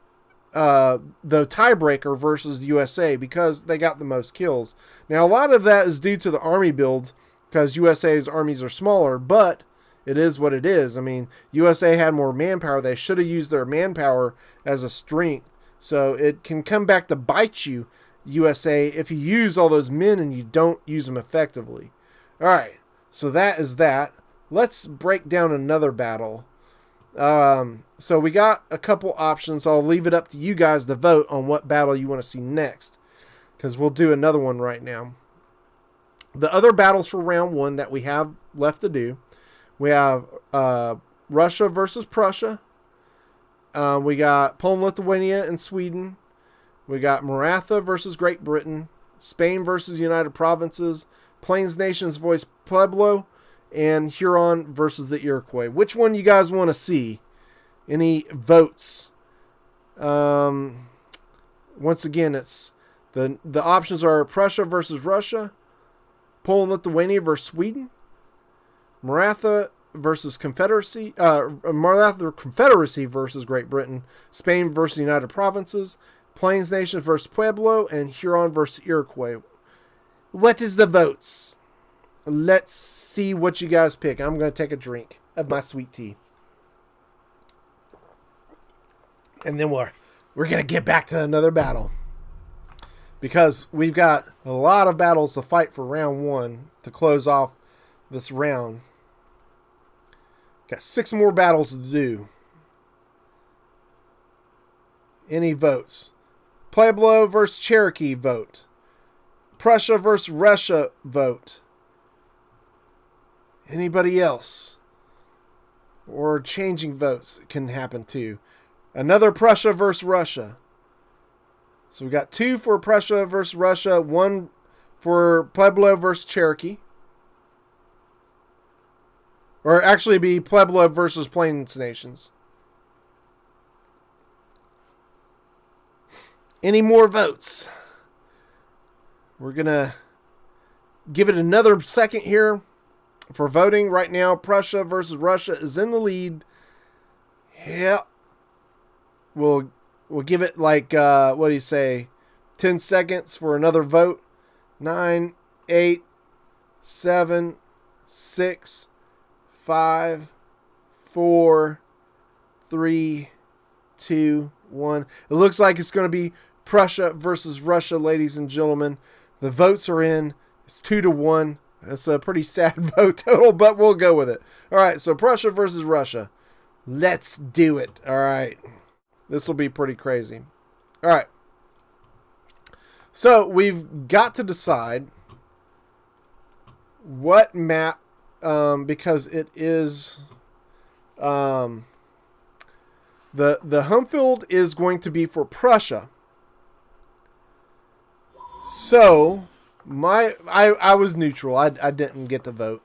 tiebreaker versus the USA because they got the most kills. Now, a lot of that is due to the army builds, because USA's armies are smaller, but it is what it is. I mean, USA had more manpower. They should have used their manpower as a strength. So it can come back to bite you, USA, if you use all those men and you don't use them effectively. All right, so that is that. Let's break down another battle. So we got a couple options. I'll leave it up to you guys to vote on what battle you want to see next, because we'll do another one right now. The other battles for round 1 that we have left to do, we have Russia versus Prussia. We got Poland, Lithuania, and Sweden. We got Maratha versus Great Britain. Spain versus United Provinces. Plains Nations voice Pueblo, and Huron versus the Iroquois. Which one you guys want to see? Any votes? Once again, it's the options are Prussia versus Russia, Poland, Lithuania versus Sweden, Maratha versus Confederacy, Maratha Confederacy versus Great Britain, Spain versus United Provinces, Plains Nation versus Pueblo, and Huron versus Iroquois. What is the votes? Let's see what you guys pick. I'm going to take a drink of my sweet tea. And then we're going to get back to another battle. Because we've got a lot of battles to fight for round 1 to close off this round. Got 6 more battles to do. Any votes? Pueblo versus Cherokee, vote. Prussia versus Russia, vote. Anybody else? Or changing votes can happen too. Another Prussia versus Russia. So we got 2 for Prussia versus Russia, 1 for Pueblo versus Cherokee. Or actually be Pueblo versus Plains Nations. Any more votes? We're going to give it another second here for voting. Right now, Prussia versus Russia is in the lead. Yep. We'll give it like, what do you say, 10 seconds for another vote. 9, 8, 7, 6, 5, 4, 3, 2, 1. It looks like it's going to be Prussia versus Russia, ladies and gentlemen. The votes are in. It's 2-1. That's a pretty sad vote total, but we'll go with it. All right, so Prussia versus Russia. Let's do it. All right. This will be pretty crazy. All right. So we've got to decide what map, because it is the home field is going to be for Prussia. So I was neutral. I didn't get to vote.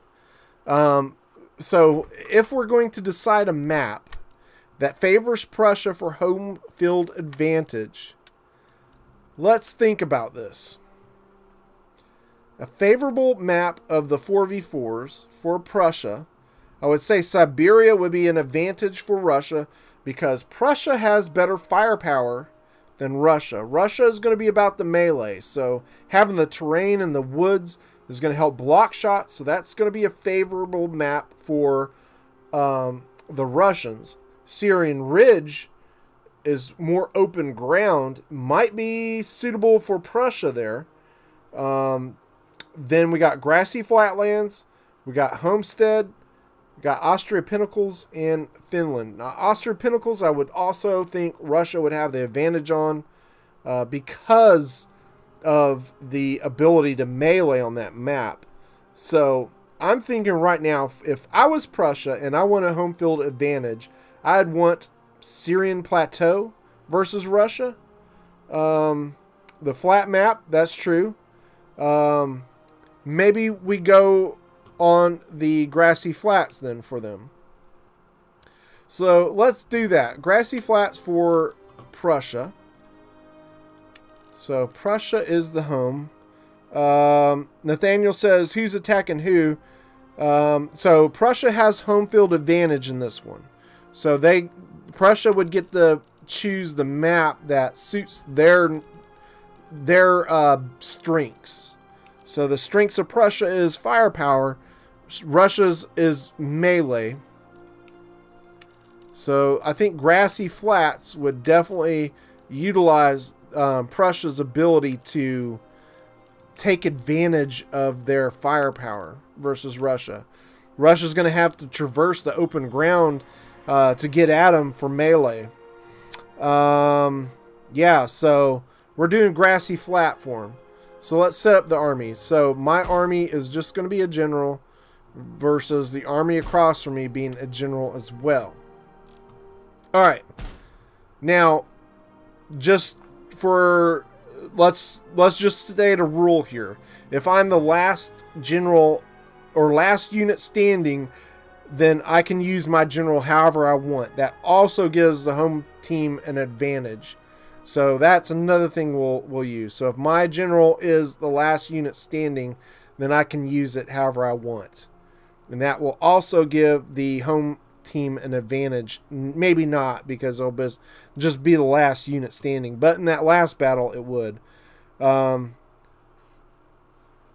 So if we're going to decide a map that favors Prussia for home field advantage, let's think about this. A favorable map of the 4v4s for Prussia, I would say Siberia would be an advantage for Russia because Prussia has better firepower than Russia. Russia is going to be about the melee, so having the terrain and the woods is going to help block shots, so that's going to be a favorable map for the Russians. Syrian Ridge is more open ground, might be suitable for Prussia there. Then we got grassy flatlands, we got Homestead, we got Austria Pinnacles, and Finland. Now, Austria Pinnacles, I would also think Russia would have the advantage on because of the ability to melee on that map. So I'm thinking right now, if I was Prussia and I want a home field advantage, I'd want Syrian Plateau versus Russia. The flat map, that's true. Maybe we go on the grassy flats then for them. So let's do that. Grassy flats for Prussia. So Prussia is the home. Nathaniel says, who's attacking who? So Prussia has home field advantage in this one. So Prussia would get to choose the map that suits their strengths. So the strengths of Prussia is firepower. Russia's is melee. So I think grassy flats would definitely utilize Prussia's ability to take advantage of their firepower versus Russia. Russia's going to have to traverse the open ground to get at them for melee. Yeah, so we're doing grassy flat for them. So let's set up the army. So my army is just going to be a general versus the army across from me being a general as well. All right. Now, just for let's just state a rule here. If I'm the last general or last unit standing, then I can use my general however I want. That also gives the home team an advantage. So that's another thing we'll use. So if my general is the last unit standing, then I can use it however I want. And that will also give the home team an advantage. Maybe not, because it'll just be the last unit standing. But in that last battle, it would.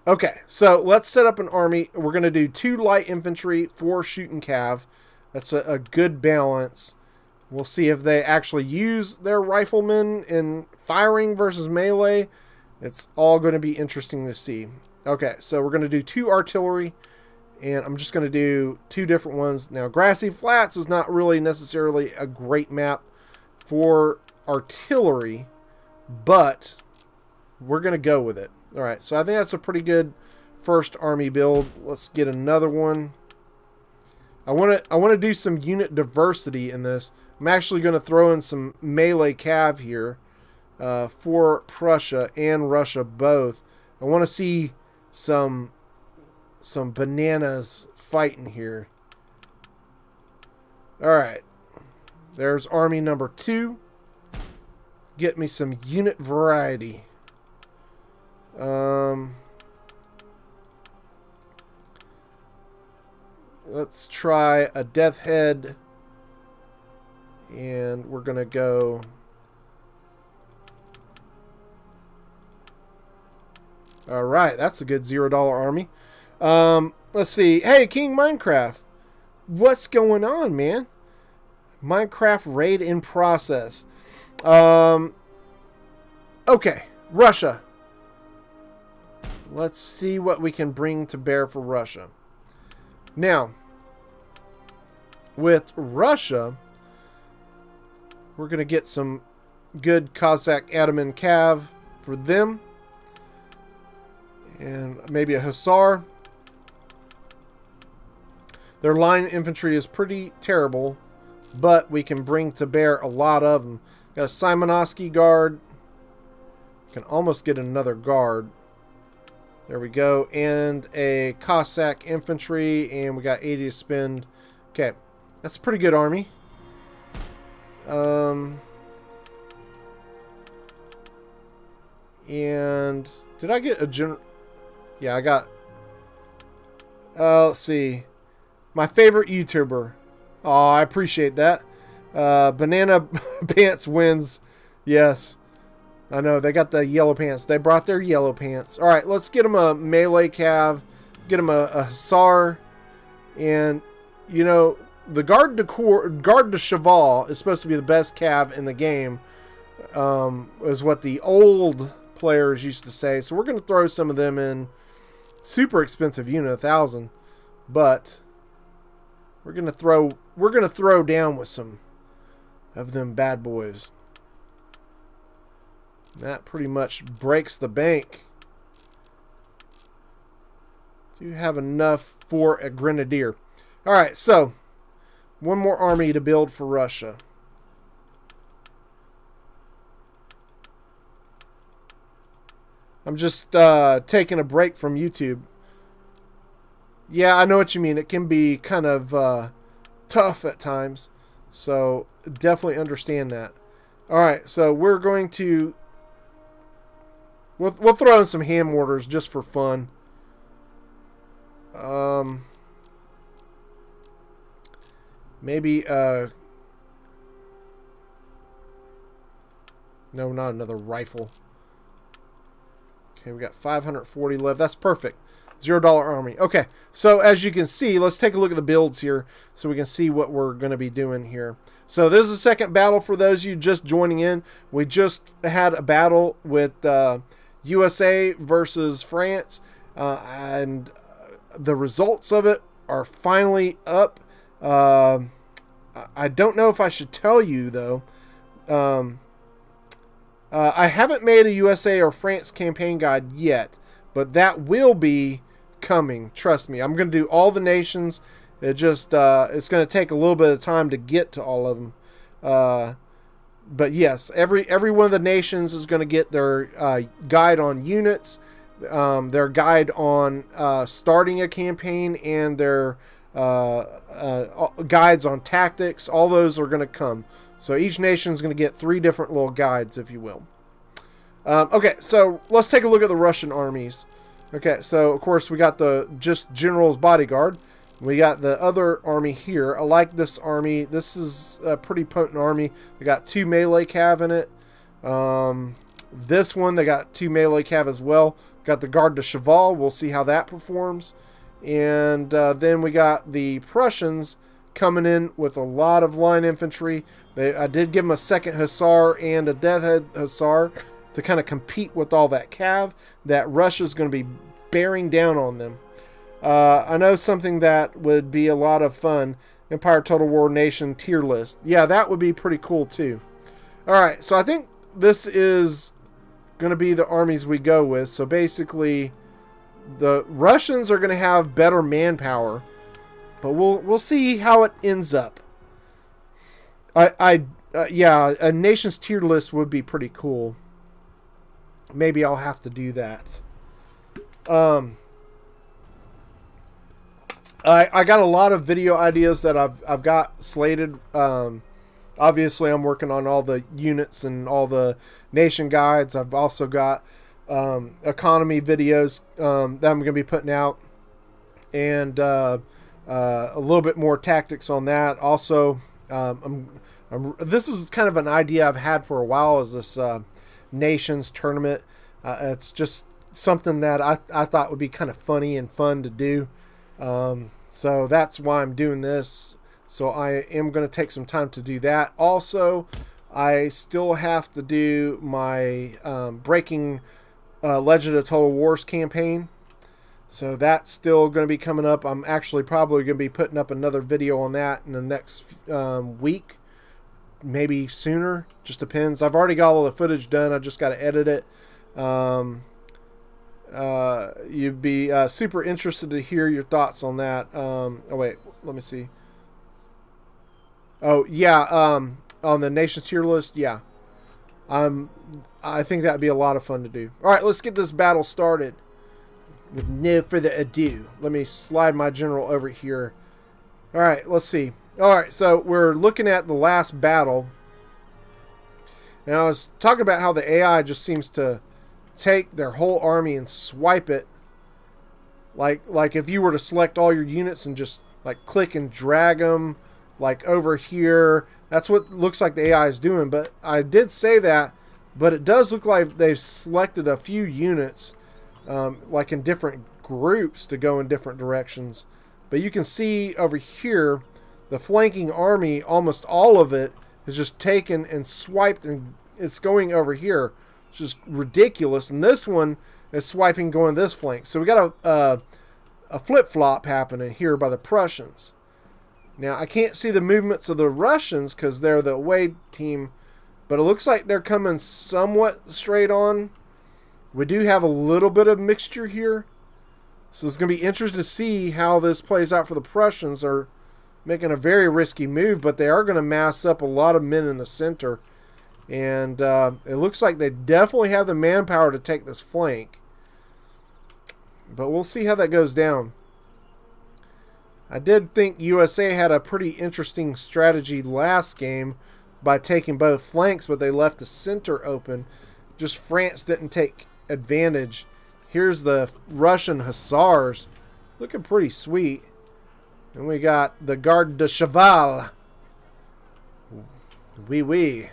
Okay, so let's set up an army. We're going to do 2 light infantry, 4 shooting cav. That's a good balance. We'll see if they actually use their riflemen in firing versus melee. It's all going to be interesting to see. Okay, so we're going to do 2 artillery, and I'm just going to do 2 different ones. Now, Grassy Flats is not really necessarily a great map for artillery, but we're going to go with it. All right, so I think that's a pretty good first army build. Let's get another one. I want to do some unit diversity in this. I'm actually going to throw in some melee cav here for Prussia and Russia both. I want to see some bananas fighting here. All right, there's army number 2. Get me some unit variety. Let's try a death head, and we're gonna go all right. That's a good $0 army. Let's see. Hey, King Minecraft, what's going on, man? Minecraft raid in process. Okay, Russia. Let's see what we can bring to bear for Russia. Now, with Russia, we're going to get some good Cossack Ataman Cav for them. And maybe a Hussar. Their line infantry is pretty terrible, but we can bring to bear a lot of them. Got a Simonovsky guard. Can almost get another guard. There we go. And a Cossack infantry. And we got 80 to spend. Okay. That's a pretty good army. And did I get a general? Yeah, I got... let's see. My favorite YouTuber. Oh, I appreciate that. Banana Pants wins. Yes. I know, they got the yellow pants. They brought their yellow pants. All right, let's get them a melee cav. Get them a Hussar. And, you know, the Garde de Cheval is supposed to be the best cav in the game. Is what the old players used to say. So we're going to throw some of them in. Super expensive unit, 1,000. But we're going to throw down with some of them bad boys. That pretty much breaks the bank. Do you have enough for a grenadier? All right, so one more army to build for Russia. I'm just taking a break from YouTube. Yeah, I know what you mean. It can be kind of tough at times. So definitely understand that. All right, so we're going to... We'll throw in some hand mortars just for fun. Maybe... No, not another rifle. Okay, we got 540 left. That's perfect. $0 army. Okay, so as you can see, let's take a look at the builds here so we can see what we're going to be doing here. So this is the second battle for those of you just joining in. We just had a battle with USA versus France, and the results of it are finally up. I don't know if I should tell you, though. I haven't made a USA or France campaign guide yet, but that will be coming. Trust me. I'm going to do all the nations. It just it's going to take a little bit of time to get to all of them. but yes, every one of the nations is going to get their guide on units, their guide on starting a campaign, and their guides on tactics. All those are going to come. So each nation is going to get 3 different little guides, if you will. Okay, so let's take a look at the Russian armies. Okay, so of course we got the just general's bodyguard. We got the other army here. I like this army. This is a pretty potent army. They got 2 melee cav in it. This one, they got 2 melee cav as well. Got the Garde de Cheval. We'll see how that performs. And then we got the Prussians coming in with a lot of line infantry. I did give them a 2nd Hussar and a Deathhead Hussar to kind of compete with all that cav that Russia's going to be bearing down on them. I know something that would be a lot of fun. Empire Total War Nation tier list. Yeah, that would be pretty cool too. Alright, so I think this is going to be the armies we go with. So basically, the Russians are going to have better manpower. But we'll see how it ends up. Yeah, a nation's tier list would be pretty cool. Maybe I'll have to do that. I got a lot of video ideas that I've got slated. Obviously, I'm working on all the units and all the nation guides. I've also got economy videos that I'm going to be putting out, and a little bit more tactics on that. Also, this is kind of an idea I've had for a while. Is this nations tournament? It's just something that I thought would be kind of funny and fun to do. So that's why I'm doing this. So I am going to take some time to do that. Also, I still have to do my Breaking Legend of Total Wars campaign. So that's still going to be coming up. I'm actually probably going to be putting up another video on that in the next week. Maybe sooner. Just depends. I've already got all the footage done. I just got to edit it. You'd be super interested to hear your thoughts on that. Oh wait, let me see. Oh yeah, on the nation's tier list, yeah. I think that'd be a lot of fun to do. All right, let's get this battle started. With no further ado, let me slide my general over here. All right, let's see. All right, so we're looking at the last battle. And I was talking about how the AI just seems to take their whole army and swipe it. Like if you were to select all your units and just like click and drag them like over here. That's what looks like the AI is doing. But I did say that, but it does look like they've selected a few units like in different groups to go in different directions. But you can see over here the flanking army, almost all of it is just taken and swiped, and it's going over here. It's just ridiculous. And this one is swiping going this flank. So we got a flip-flop happening here by the Prussians. Now, I can't see the movements of the Russians because they're the away team, but it looks like they're coming somewhat straight on. We do have a little bit of mixture here. So it's going to be interesting to see how this plays out for the Prussians. They're making a very risky move, but they are going to mass up a lot of men in the center. And it looks like they definitely have the manpower to take this flank. But we'll see how that goes down. I did think USA had a pretty interesting strategy last game by taking both flanks, but they left the center open. Just France didn't take advantage. Here's the Russian Hussars. Looking pretty sweet. And we got the Garde de Cheval. Oui, oui.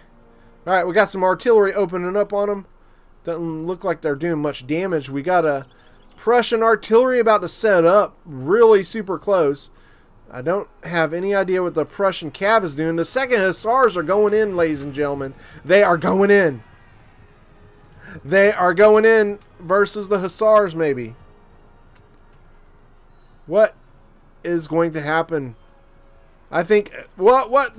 Alright, we got some artillery opening up on them. Doesn't look like they're doing much damage. We got a Prussian artillery about to set up. Really super close. I don't have any idea what the Prussian cav is doing. The 2nd Hussars are going in, ladies and gentlemen. They are going in. They are going in versus the Hussars, maybe. What is going to happen? I think, what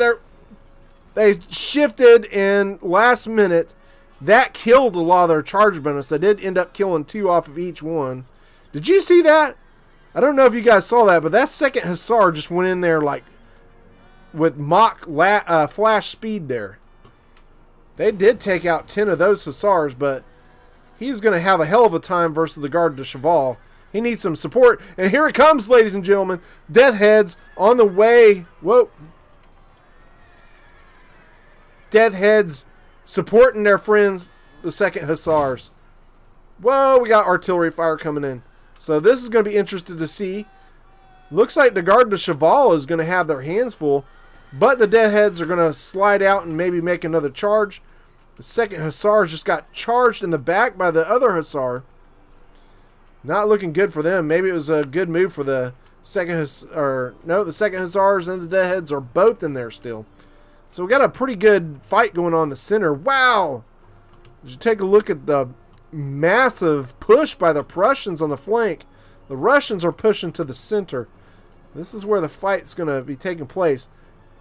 they shifted in last minute. That killed a lot of their charge bonus. They did end up killing 2 off of each one. Did you see that? I don't know if you guys saw that, but that 2nd Hussar just went in there like with mock flash speed there. They did take out 10 of those hussars, but he's going to have a hell of a time versus the Garde de Cheval. He needs some support. And here it comes, ladies and gentlemen. Death Heads on the way. Whoa. Death Heads supporting their friends, the 2nd Hussars. Whoa, we got artillery fire coming in. So this is going to be interesting to see. Looks like the Garde de Cheval is going to have their hands full. But the Death Heads are going to slide out and maybe make another charge. The 2nd Hussars just got charged in the back by the other Hussar. Not looking good for them. Maybe it was a good move for the the 2nd Hussars and the Deadheads are both in there still. So we got a pretty good fight going on in the center. Wow! Did you take a look at the massive push by the Prussians on the flank? The Russians are pushing to the center. This is where the fight's going to be taking place.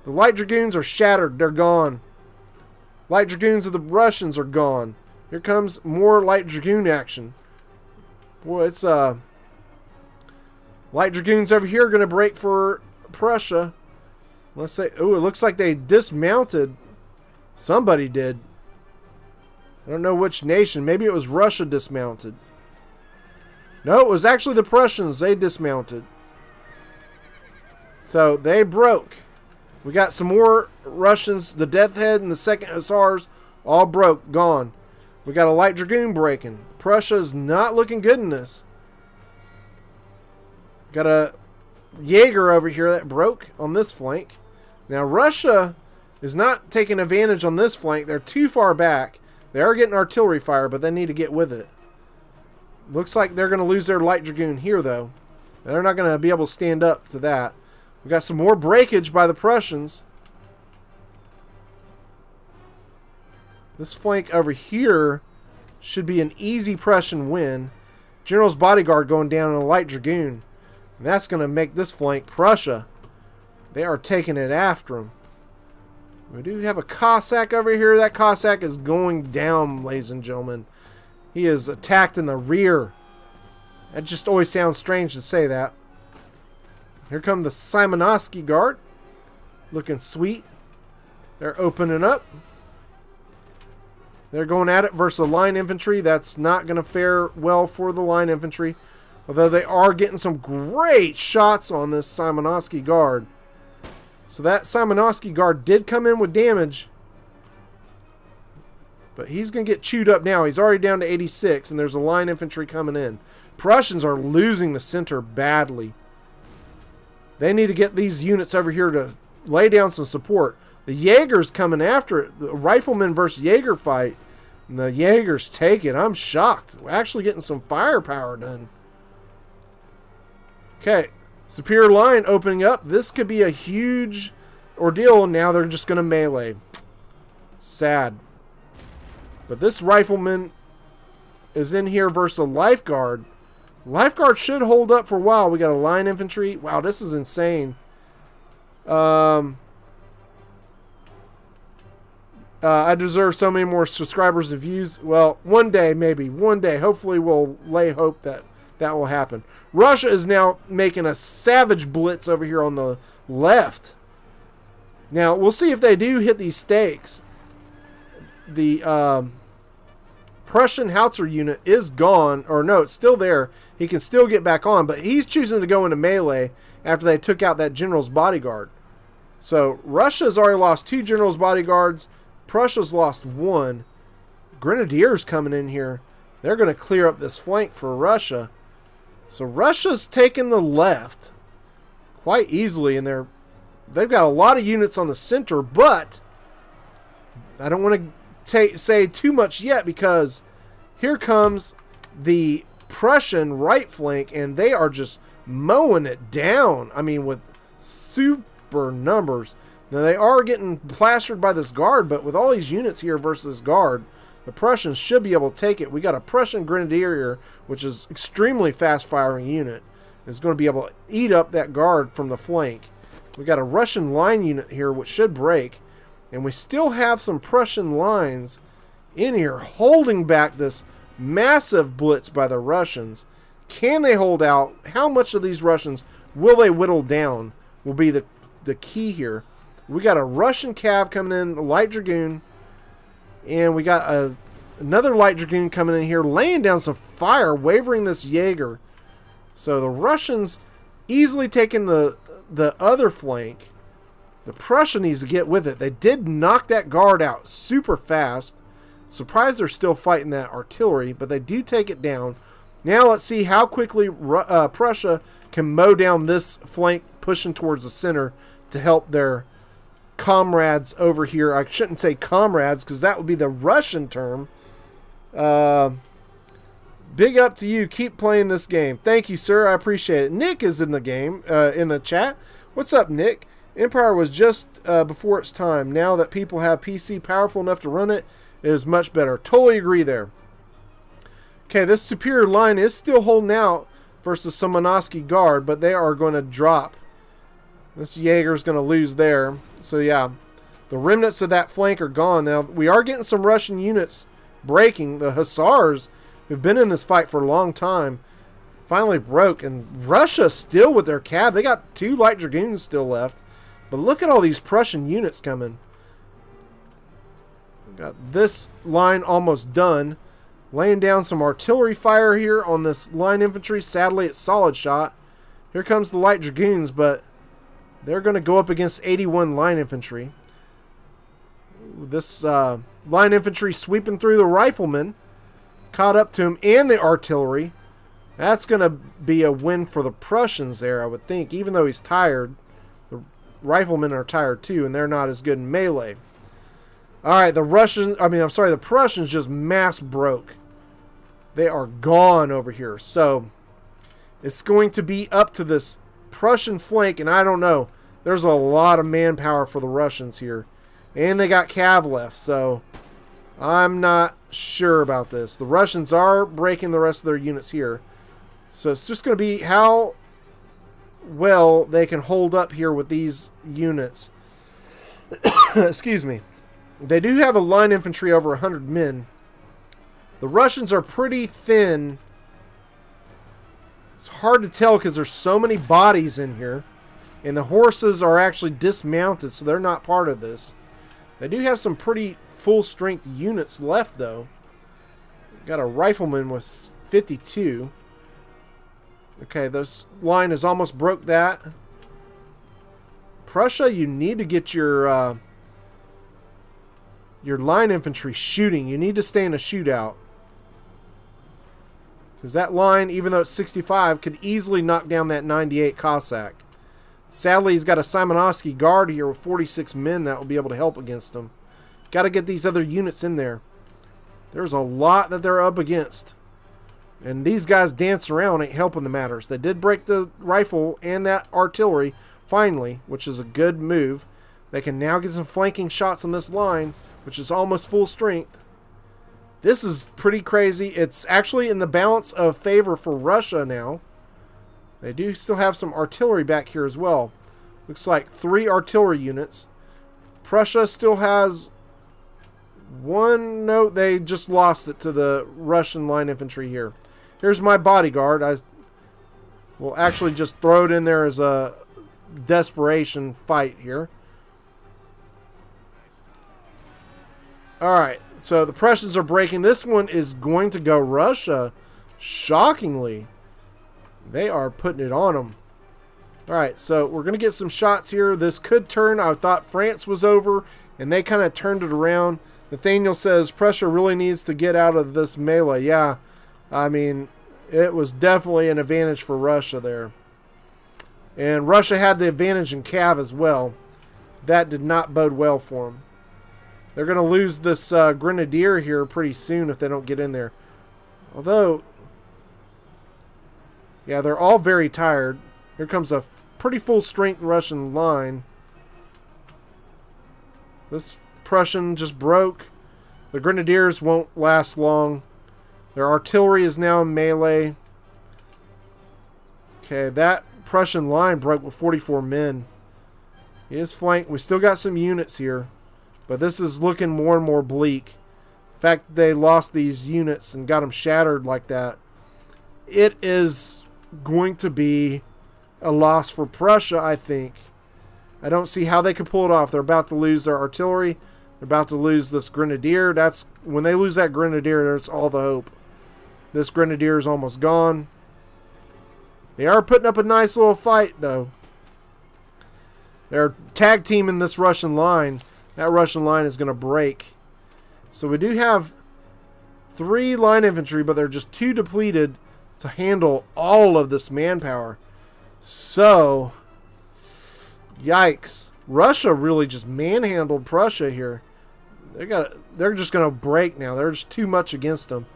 The Light Dragoons are shattered. They're gone. Light Dragoons of the Russians are gone. Here comes more Light Dragoon action. Boy, it's Light Dragoons over here are going to break for Prussia. Let's say, oh, it looks like they dismounted. Somebody did. I don't know which nation. Maybe it was Russia dismounted. No, it was actually the Prussians. They dismounted. So they broke. We got some more Russians. The Death Head and the 2nd Hussars all broke. Gone. We got a Light Dragoon breaking. Prussia's not looking good in this. Got a Jaeger over here that broke on this flank. Now Russia is not taking advantage on this flank. They're too far back. They are getting artillery fire, but they need to get with it. Looks like they're going to lose their Light Dragoon here, though. They're not going to be able to stand up to that. We got some more breakage by the Prussians. This flank over here should be an easy Prussian win. General's bodyguard going down in a Light Dragoon. And that's going to make this flank Prussia. They are taking it after them. We do have a Cossack over here. That Cossack is going down, ladies and gentlemen. He is attacked in the rear. That just always sounds strange to say that. Here come the Simonovsky Guard. Looking sweet. They're opening up. They're going at it versus the line infantry. That's not going to fare well for the line infantry. Although they are getting some great shots on this Simonovsky Guard. So that Simonovsky Guard did come in with damage. But he's going to get chewed up now. He's already down to 86, and there's a line infantry coming in. Prussians are losing the center badly. They need to get these units over here to lay down some support. The Jaeger's coming after it. The Rifleman versus Jaeger fight. And the Jaegers take it. I'm shocked. We're actually getting some firepower done. Okay. Superior line opening up. This could be a huge ordeal. Now they're just going to melee. Sad. But this Rifleman is in here versus a Lifeguard. Lifeguard should hold up for a while. We got a line infantry. Wow, this is insane. I deserve so many more subscribers and views. Well, one day, maybe. One day. Hopefully we'll lay hope that that will happen. Russia is now making a savage blitz over here on the left. Now, we'll see if they do hit these stakes. The Prussian Howitzer unit is gone. Or no, it's still there. He can still get back on. But he's choosing to go into melee after they took out that general's bodyguard. So, Russia's already lost 2 general's bodyguards. Prussia's lost 1. Grenadiers coming in here. They're going to clear up this flank for Russia. So Russia's taking the left quite easily, and they've got a lot of units on the center, but I don't want to say too much yet because here comes the Prussian right flank, and they are just mowing it down. I mean, with super numbers. Now, they are getting plastered by this guard, but with all these units here versus guard, the Prussians should be able to take it. We got a Prussian Grenadier here, which is extremely fast-firing unit. It's going to be able to eat up that guard from the flank. We got a Russian line unit here, which should break. And we still have some Prussian lines in here holding back this massive blitz by the Russians. Can they hold out? How much of these Russians will they whittle down will be the key here. We got a Russian cav coming in, a Light Dragoon. And we got another light dragoon coming in here, laying down some fire, wavering this Jaeger. So the Russians easily taking the other flank. The Prussia needs to get with it. They did knock that guard out super fast. Surprised they're still fighting that artillery, but they do take it down. Now let's see how quickly Prussia can mow down this flank pushing towards the center to help their comrades over here. I shouldn't say comrades because that would be the Russian term. Big up to you. Keep playing this game. Thank you, sir. I appreciate it. Nick is in the game, in the chat. What's up, Nick? Empire was just before its time. Now that people have PC powerful enough to run it, it is much better. Totally agree there. Okay, this superior line is still holding out versus some Monosky guard, but they are going to drop. This Jaeger is going to lose there. So, yeah, the remnants of that flank are gone. Now, we are getting some Russian units breaking. The Hussars, who've been in this fight for a long time, finally broke. And Russia still with their cav. They got 2 light dragoons still left. But look at all these Prussian units coming. Got this line almost done. Laying down some artillery fire here on this line infantry. Sadly, it's solid shot. Here comes the light dragoons, but they're going to go up against 81 line infantry. This line infantry sweeping through the riflemen. Caught up to him and the artillery. That's going to be a win for the Prussians there, I would think. Even though he's tired, the riflemen are tired too, and they're not as good in melee. Alright, the Prussians just mass broke. They are gone over here. So, it's going to be up to this Prussian flank, and I don't know. There's a lot of manpower for the Russians here. And they got cav left, so I'm not sure about this. The Russians are breaking the rest of their units here. So it's just going to be how well they can hold up here with these units. Excuse me. They do have a line infantry over 100 men. The Russians are pretty thin. It's hard to tell because there's so many bodies in here. And the horses are actually dismounted, so they're not part of this. They do have some pretty full-strength units left, though. Got a rifleman with 52. Okay, this line has almost broke that. Prussia, you need to get your line infantry shooting. You need to stay in a shootout. Because that line, even though it's 65, could easily knock down that 98 Cossack. Sadly, he's got a Simonovsky guard here with 46 men that will be able to help against him. Got to get these other units in there. There's a lot that they're up against. And these guys dance around ain't helping the matters. They did break the rifle and that artillery finally, which is a good move. They can now get some flanking shots on this line, which is almost full strength. This is pretty crazy. It's actually in the balance of favor for Russia now. They do still have some artillery back here as well. Looks like 3 artillery units. Prussia still has one. No, they just lost it to the Russian line infantry here. Here's my bodyguard. I will actually just throw it in there as a desperation fight here. Alright, so the Prussians are breaking. This one is going to go Russia. Shockingly. They are putting it on them. Alright, so we're going to get some shots here. This could turn. I thought France was over, and they kind of turned it around. Nathaniel says, Prussia really needs to get out of this melee. Yeah, I mean, it was definitely an advantage for Russia there. And Russia had the advantage in cav as well. That did not bode well for them. They're going to lose this grenadier here pretty soon if they don't get in there. Although, yeah, they're all very tired. Here comes a pretty full-strength Russian line. This Prussian just broke. The grenadiers won't last long. Their artillery is now in melee. Okay, that Prussian line broke with 44 men. He is flanked. We still got some units here. But this is looking more and more bleak. The fact they lost these units and got them shattered like that. It is going to be a loss for Prussia, I think. I don't see how they could pull it off. They're about to lose their artillery. They're about to lose this grenadier. That's when they lose that grenadier, that's all the hope. This grenadier is almost gone. They are putting up a nice little fight, though. They're tag teaming this Russian line. That Russian line is going to break. So we do have 3 line infantry, but they're just too depleted to handle all of this manpower. So, yikes. Russia really just manhandled Prussia here. They're just going to break now. There's too much against them.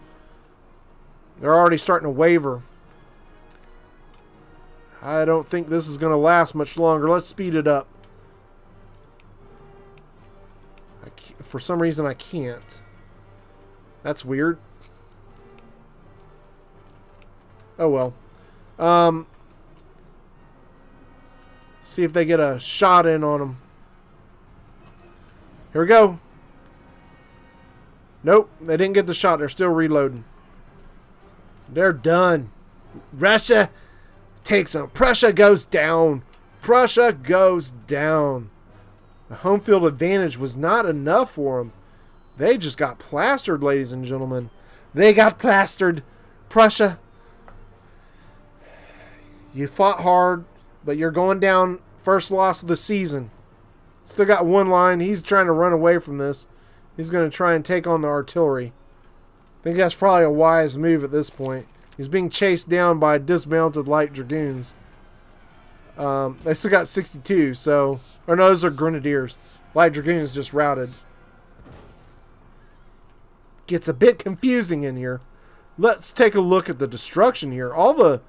They're already starting to waver. I don't think this is going to last much longer. Let's speed it up. For some reason, I can't. That's weird. Oh, well. See if they get a shot in on them. Here we go. Nope, they didn't get the shot. They're still reloading. They're done. Russia takes them. Prussia goes down. Prussia goes down. The home field advantage was not enough for them. They just got plastered, ladies and gentlemen. They got plastered. Prussia, you fought hard, but you're going down. First loss of the season. Still got 1 line. He's trying to run away from this. He's going to try and take on the artillery. I think that's probably a wise move at this point. He's being chased down by dismounted light dragoons. They still got 62, so... Or no, those are grenadiers. Light dragoons just routed. Gets a bit confusing in here. Let's take a look at the destruction here. All the...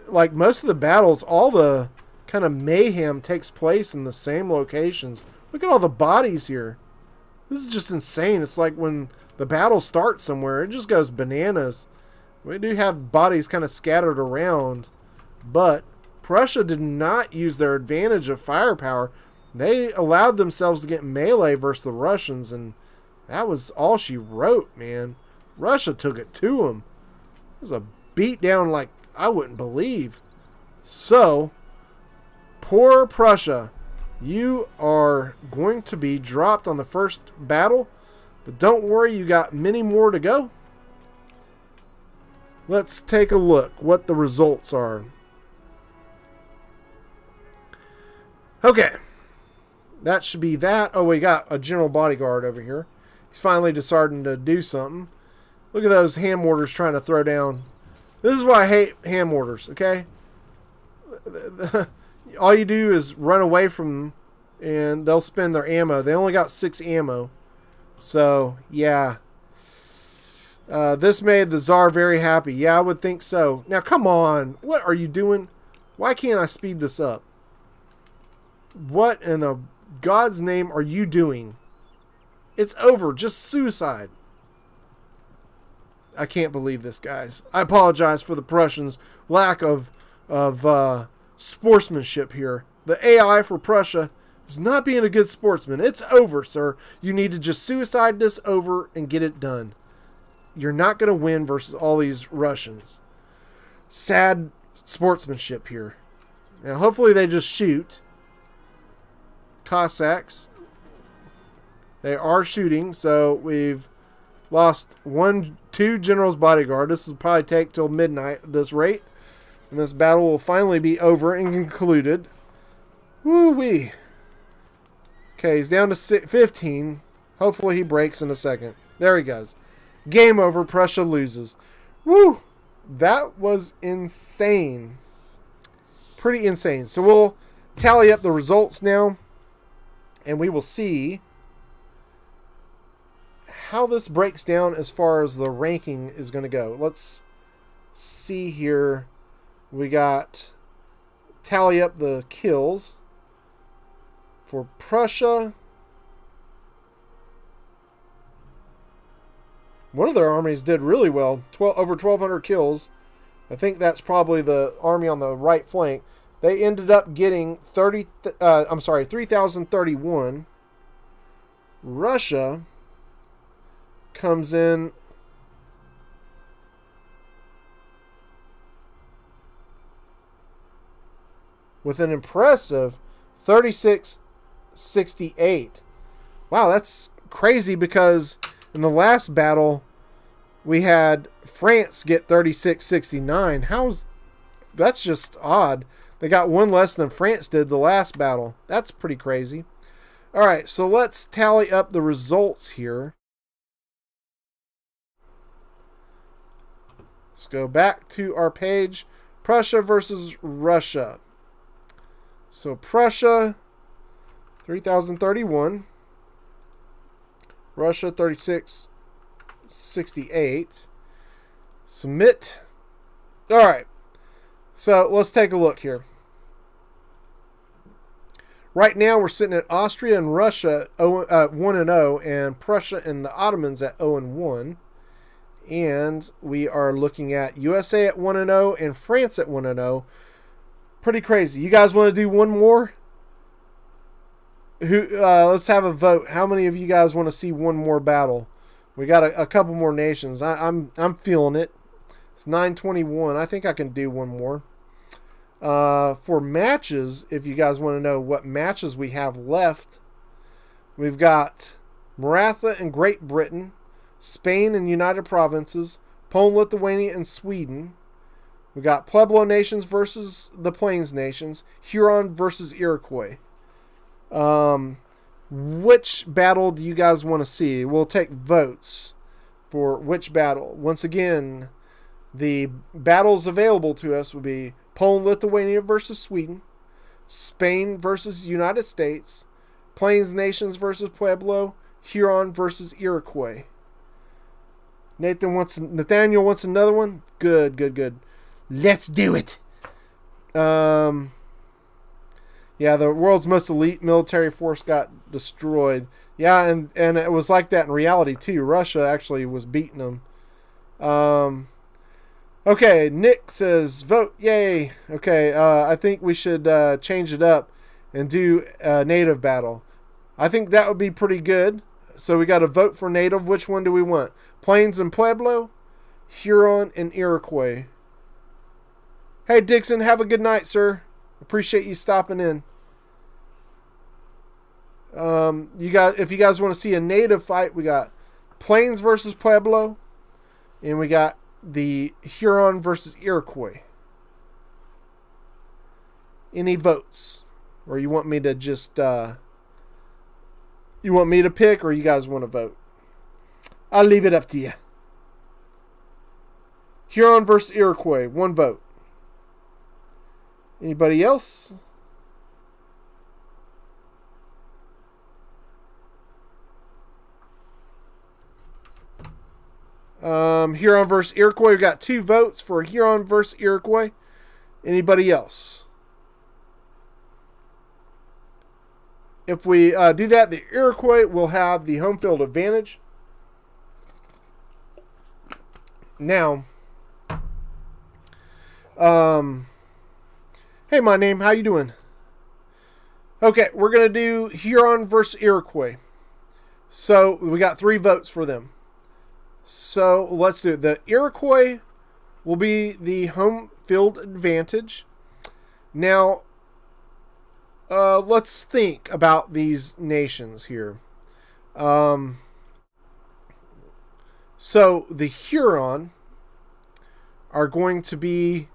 Like, most of the battles, all the kind of mayhem takes place in the same locations. Look at all the bodies here. This is just insane. It's like when the battle starts somewhere, it just goes bananas. We do have bodies kind of scattered around, but Prussia did not use their advantage of firepower. They allowed themselves to get melee versus the Russians, and that was all she wrote, man. Russia took it to them. It was a beatdown like I wouldn't believe. So, poor Prussia. You are going to be dropped on the first battle, but don't worry, you got many more to go. Let's take a look what the results are. Okay. That should be that. Oh, we got a general bodyguard over here. He's finally deciding to do something. Look at those hand mortars trying to throw down. This is why I hate hand mortars, okay? All you do is run away from them, and they'll spend their ammo. They only got 6 ammo. So, yeah. This made the Tsar very happy. Yeah, I would think so. Now, come on. What are you doing? Why can't I speed this up? What in the God's name are you doing? It's over. Just suicide. I can't believe this, guys. I apologize for the Prussians' lack of sportsmanship here. The AI for Prussia is not being a good sportsman. It's over, sir. You need to just suicide this over and get it done. You're not going to win versus all these Russians. Sad sportsmanship here. Now, hopefully they just shoot. Cossacks. They are shooting, so we've lost 2 generals bodyguard. This will probably take till midnight at this rate. And this battle will finally be over and concluded. Woo-wee. Okay, he's down to 15. Hopefully he breaks in a second. There he goes. Game over. Prussia loses. Woo! That was insane. Pretty insane. So we'll tally up the results now. And we will see how this breaks down as far as the ranking is going to go. Let's see here. We got tally up the kills for Prussia. One of their armies did really well. Over 1,200 kills. I think that's probably the army on the right flank. They ended up getting 3,031. Russia comes in with an impressive 3668. Wow, that's crazy because in the last battle, we had France get 36-69. That's just odd. They got one less than France did the last battle. That's pretty crazy. All right, so let's tally up the results here. Let's go back to our page. Prussia versus Russia. So Prussia, 3,031. Russia, 3668. Submit. All right. So let's take a look here. Right now we're sitting at Austria and Russia 1-0, and Prussia and the Ottomans at 0-1. And we are looking at USA at 1-0 and France at 1-0. Pretty crazy. You guys want to do one more? Let's have a vote. How many of you guys want to see one more battle? We got a couple more nations. I'm feeling it. It's 9:21. I think I can do one more. For matches, if you guys want to know what matches we have left, we've got Maratha and Great Britain, Spain and United Provinces, Poland, Lithuania, and Sweden. We got Pueblo nations versus the Plains nations, Huron versus Iroquois. Which battle do you guys want to see? We'll take votes for which battle. Once again, the battles available to us would be Poland, Lithuania versus Sweden, Spain versus United States, Plains nations versus Pueblo, Huron versus Iroquois. Nathaniel wants another one. Good. Let's do it. Yeah, the world's most elite military force got destroyed. Yeah, and it was like that in reality too. Russia actually was beating them. Okay, Nick says vote, yay. Okay, I think we should change it up and do a native battle. I think that would be pretty good. So we got to vote for native. Which one do we want? Plains and Pueblo, Huron and Iroquois. Hey Dixon, have a good night, sir. Appreciate you stopping in. If you guys want to see a native fight, we got Plains versus Pueblo, and we got the Huron versus Iroquois. Any votes? Or you want me to just you want me to pick, or you guys want to vote? I'll leave it up to you. Huron versus Iroquois, one vote. Anybody else? Huron versus Iroquois. We've got 2 votes for Huron versus Iroquois. Anybody else? If we do that, the Iroquois will have the home field advantage. Now, hey, my name, how you doing? Okay, we're going to do Huron versus Iroquois. So, we got 3 votes for them. So, let's do it. The Iroquois will be the home field advantage. Now, let's think about these nations here. So, the Huron are going to be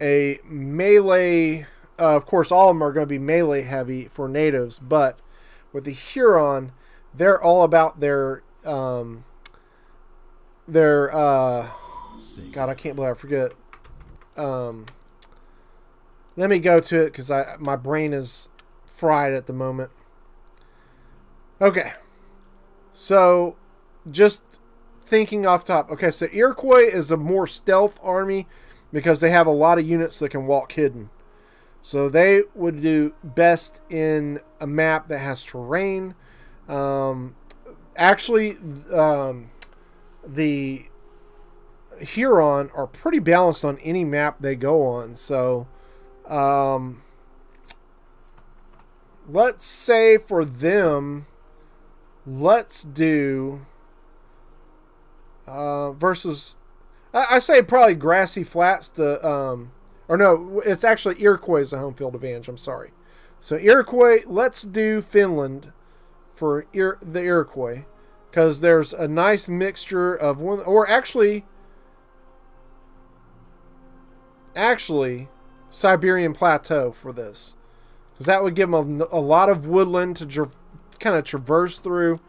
a melee. Of course, all of them are going to be melee heavy for natives, but with the Huron, they're all about their God, I can't believe I forget. Let me go to it because my brain is fried at the moment. Okay, so just thinking off top. Okay, so Iroquois is a more stealth army because they have a lot of units that can walk hidden. So they would do best in a map that has terrain. Actually, the Huron are pretty balanced on any map they go on. So let's say for them, let's do versus, I say probably grassy flats. Or no, it's actually Iroquois is the home field advantage. I'm sorry. So Iroquois, let's do Finland for the Iroquois, because there's a nice mixture of one, or actually Siberian Plateau for this, because that would give them a lot of woodland to kind of traverse through.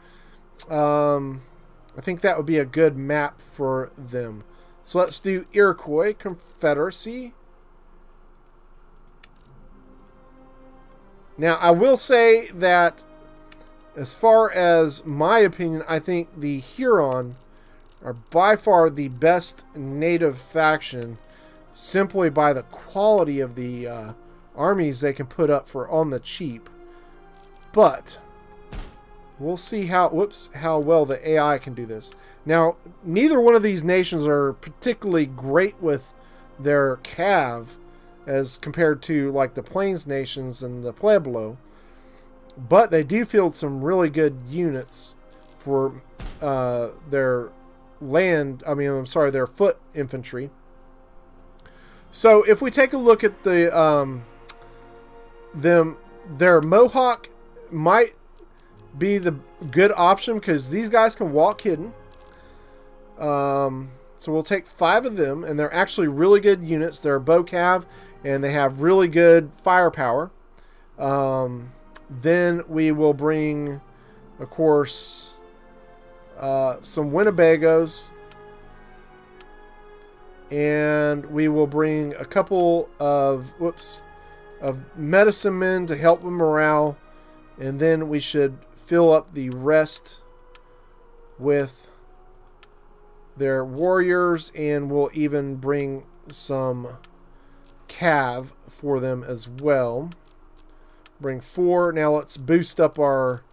I think that would be a good map for them. So let's do Iroquois Confederacy. Now, I will say that as far as my opinion, I think the Huron are by far the best native faction, simply by the quality of the armies they can put up for on the cheap. But we'll see how well the AI can do this. Now, neither one of these nations are particularly great with their cav as compared to like the Plains nations and the Pueblo, but they do field some really good units for their their foot infantry. So if we take a look at the their Mohawk might be the good option because these guys can walk hidden. So we'll take 5 of them, and they're actually really good units. They're bow cav, and they have really good firepower. Then we will bring, of course, some Winnebagos, and we will bring a couple of medicine men to help with morale, and then we should fill up the rest with their warriors, and we'll even bring some cav for them as well. Bring 4. Now let's boost up our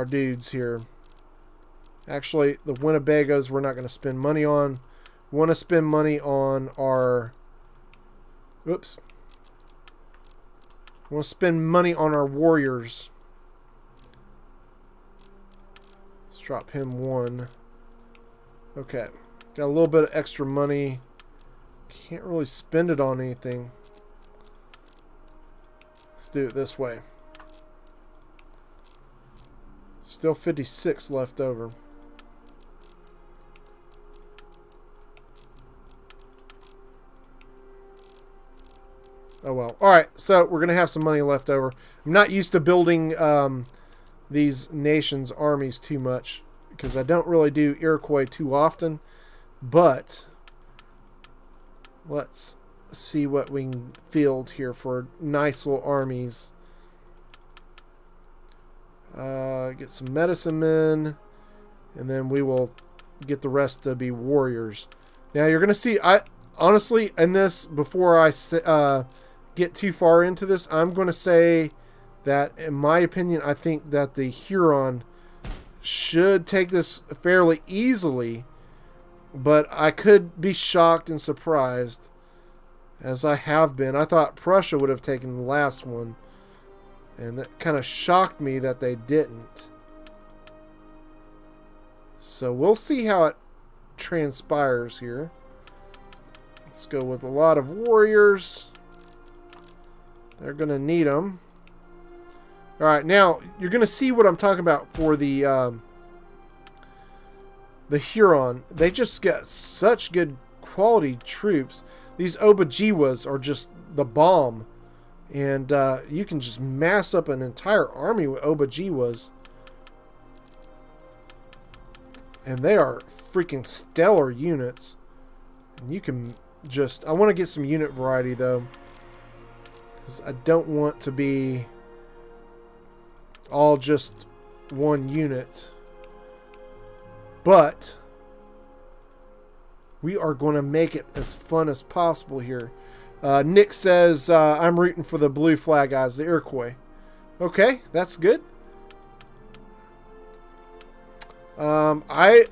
dudes here. Actually, the Winnebagos we're not going to spend money on. We want to spend money on our... Oops. We want to spend money on our warriors. Let's drop him 1. Okay. Got a little bit of extra money. Can't really spend it on anything. Let's do it this way. Still 56 left over. Oh well. Alright, so we're going to have some money left over. I'm not used to building these nations' armies too much, because I don't really do Iroquois too often. But let's see what we can field here for nice little armies. Get some medicine men, and then we will get the rest to be warriors. Now you're going to see, I honestly, in this, before I get too far into this, I'm going to say that, in my opinion, I think that the Huron should take this fairly easily, but I could be shocked and surprised, as I have been. I thought Prussia would have taken the last one, and that kind of shocked me that they didn't. So we'll see how it transpires here. Let's go with a lot of warriors. They're going to need them. Alright, now you're going to see what I'm talking about for the Huron. They just got such good quality troops. These Obajiwas are just the bomb. And you can just mass up an entire army with Obajiwas. And they are freaking stellar units. And you can just... I want to get some unit variety, though. Because I don't want to be all just one unit. But we are going to make it as fun as possible here. Nick says, I'm rooting for the blue flag guys, the Iroquois. Okay, that's good. I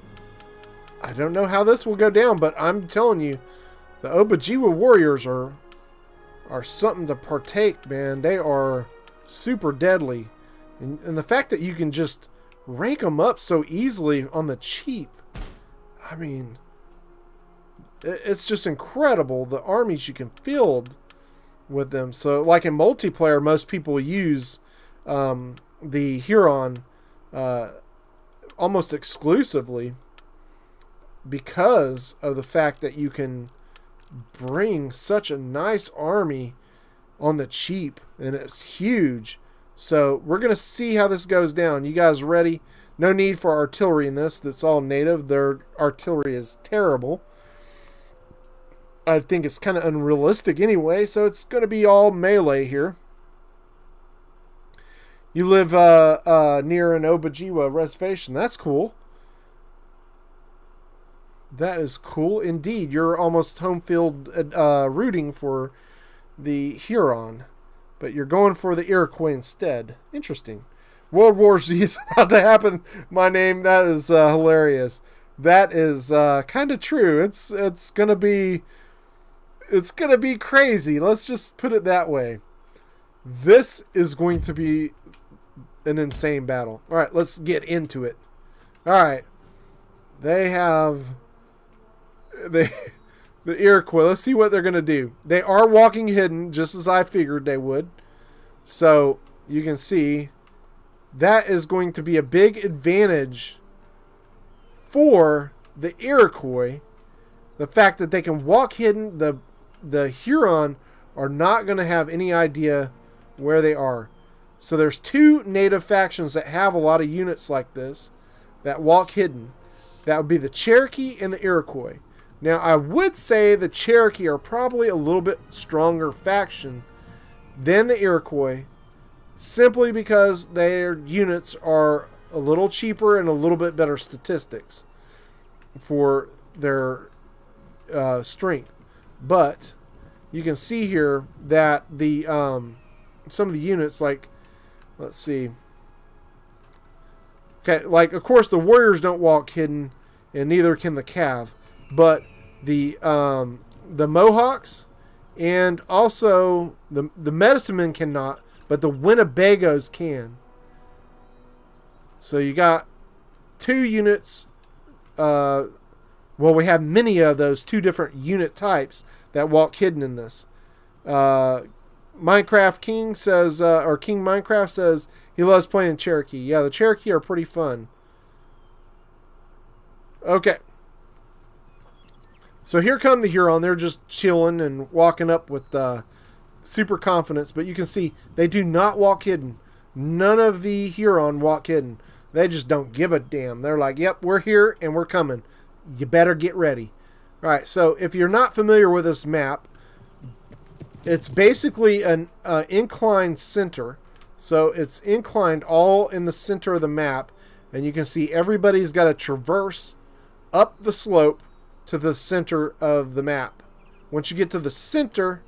don't know how this will go down, but I'm telling you, the Obajiwa warriors are something to partake, man. They are super deadly. And the fact that you can just rank them up so easily on the cheap, I mean, it's just incredible the armies you can field with them. So like in multiplayer, most people use the Huron almost exclusively because of the fact that you can bring such a nice army on the cheap, and it's huge. So we're going to see how this goes down. You guys ready? No need for artillery in this. That's all native. Their artillery is terrible. I think it's kind of unrealistic anyway, so it's going to be all melee here. You live near an Obajiwa reservation. That's cool. That is cool indeed. You're almost home field rooting for the Huron, but you're going for the Iroquois instead. Interesting. World War Z is about to happen. My name. That is hilarious. That is kind of true. It's gonna be crazy. Let's just put it that way. This is going to be an insane battle. All right, let's get into it. All right, they have the Iroquois. Let's see what they're gonna do. They are walking hidden, just as I figured they would. So you can see that is going to be a big advantage for the Iroquois. The fact that they can walk hidden, the Huron are not going to have any idea where they are. So there's two native factions that have a lot of units like this that walk hidden. That would be the Cherokee and the Iroquois. Now, I would say the Cherokee are probably a little bit stronger faction than the Iroquois, simply because their units are a little cheaper and a little bit better statistics for their strength. But you can see here that the some of the units, like, let's see. Okay, like, of course the warriors don't walk hidden, and neither can the Cav, but the Mohawks and also the medicine men cannot, but the Winnebagos can. So you got two units. Well, we have many of those two different unit types that walk hidden in this. Minecraft King says, or King Minecraft says he loves playing Cherokee. Yeah, the Cherokee are pretty fun. Okay. So here come the Huron. They're just chilling and walking up with super confidence. But you can see they do not walk hidden. None of the Huron walk hidden. They just don't give a damn. They're like, yep, we're here and we're coming. You better get ready. All right, so if you're not familiar with this map, it's basically an inclined center. So it's inclined all in the center of the map. And you can see everybody's got to traverse up the slope to the center of the map. Once you get to the center,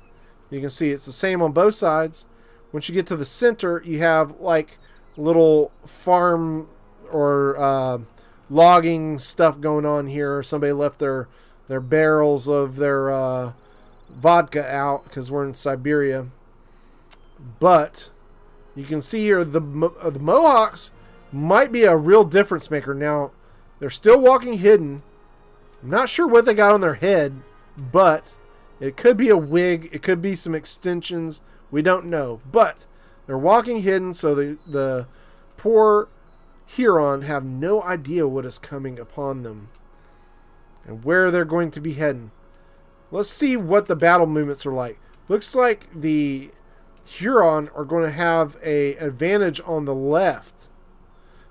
you can see it's the same on both sides. Once you get to the center, you have like little farm or logging stuff going on here. Somebody left their barrels of their vodka out because we're in Siberia. But you can see here the Mohawks might be a real difference maker. Now, they're still walking hidden. I'm not sure what they got on their head, but it could be a wig. It could be some extensions. We don't know. But they're walking hidden, so the poor Huron have no idea what is coming upon them and where they're going to be heading. Let's see what the battle movements are like. Looks like the Huron are going to have an advantage on the left.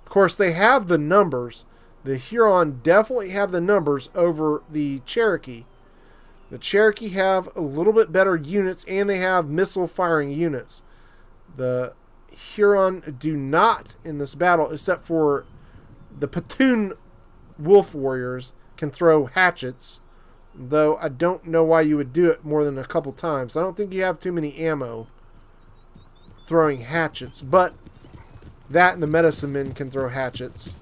Of course, they have the numbers. The Huron definitely have the numbers over the Cherokee. The Cherokee have a little bit better units, and they have missile firing units. The Huron do not in this battle, except for the platoon wolf warriors can throw hatchets, though I don't know why you would do it more than a couple times. I don't think you have too many ammo throwing hatchets, but that and the medicine men can throw hatchets.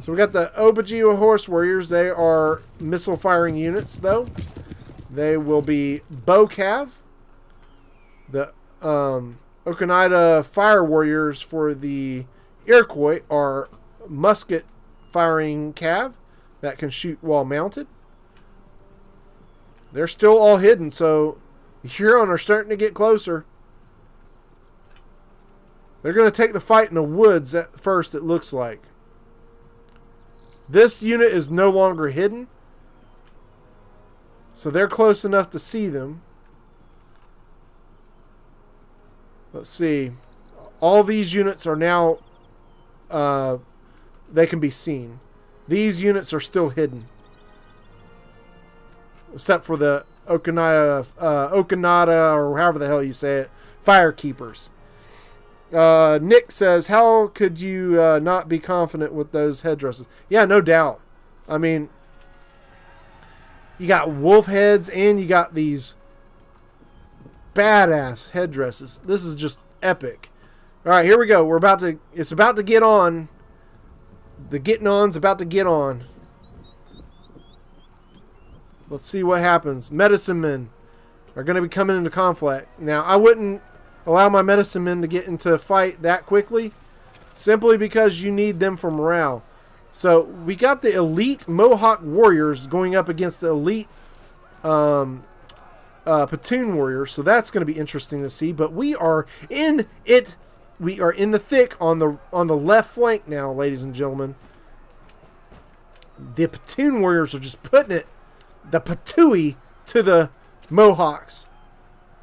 So we got the Obajiwa horse warriors. They are missile firing units, though. They will be bow cav. The Oneida fire warriors for the Iroquois are musket firing cav that can shoot while mounted. They're still all hidden, so the Huron are starting to get closer. They're going to take the fight in the woods at first, it looks like. This unit is no longer hidden. So they're close enough to see them. Let's see. All these units are now... they can be seen. These units are still hidden. Except for the Okanada, or however the hell you say it, Firekeepers. Nick says, how could you not be confident with those headdresses? Yeah, no doubt. I mean, you got wolf heads and you got these badass headdresses. This is just epic. All right, here we go. It's about to get on. The getting on's about to get on. Let's see what happens. Medicine men are going to be coming into conflict. Now, I wouldn't allow my medicine men to get into a fight that quickly, simply because you need them for morale. So, we got the elite Mohawk warriors going up against the elite Platoon warriors. So, that's going to be interesting to see. But we are in it. We are in the thick on the left flank now, ladies and gentlemen. The Platoon warriors are just putting it, the patooey, to the Mohawks.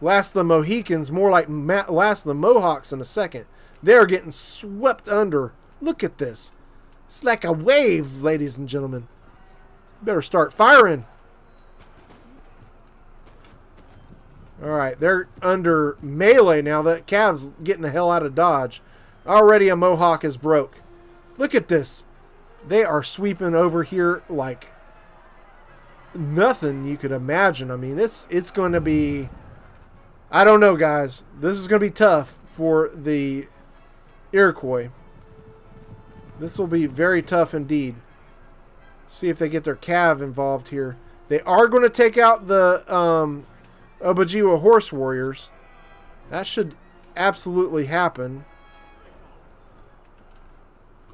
Last of the Mohicans, more like last of the Mohawks in a second. They're getting swept under. Look at this. It's like a wave, ladies and gentlemen. Better start firing. Alright, they're under melee now. That Cav's getting the hell out of Dodge. Already a Mohawk is broke. Look at this. They are sweeping over here like nothing you could imagine. I mean, it's going to be... I don't know, guys. This is going to be tough for the Iroquois. This will be very tough indeed. See if they get their Cav involved here. They are going to take out the Obajiwa horse warriors. That should absolutely happen.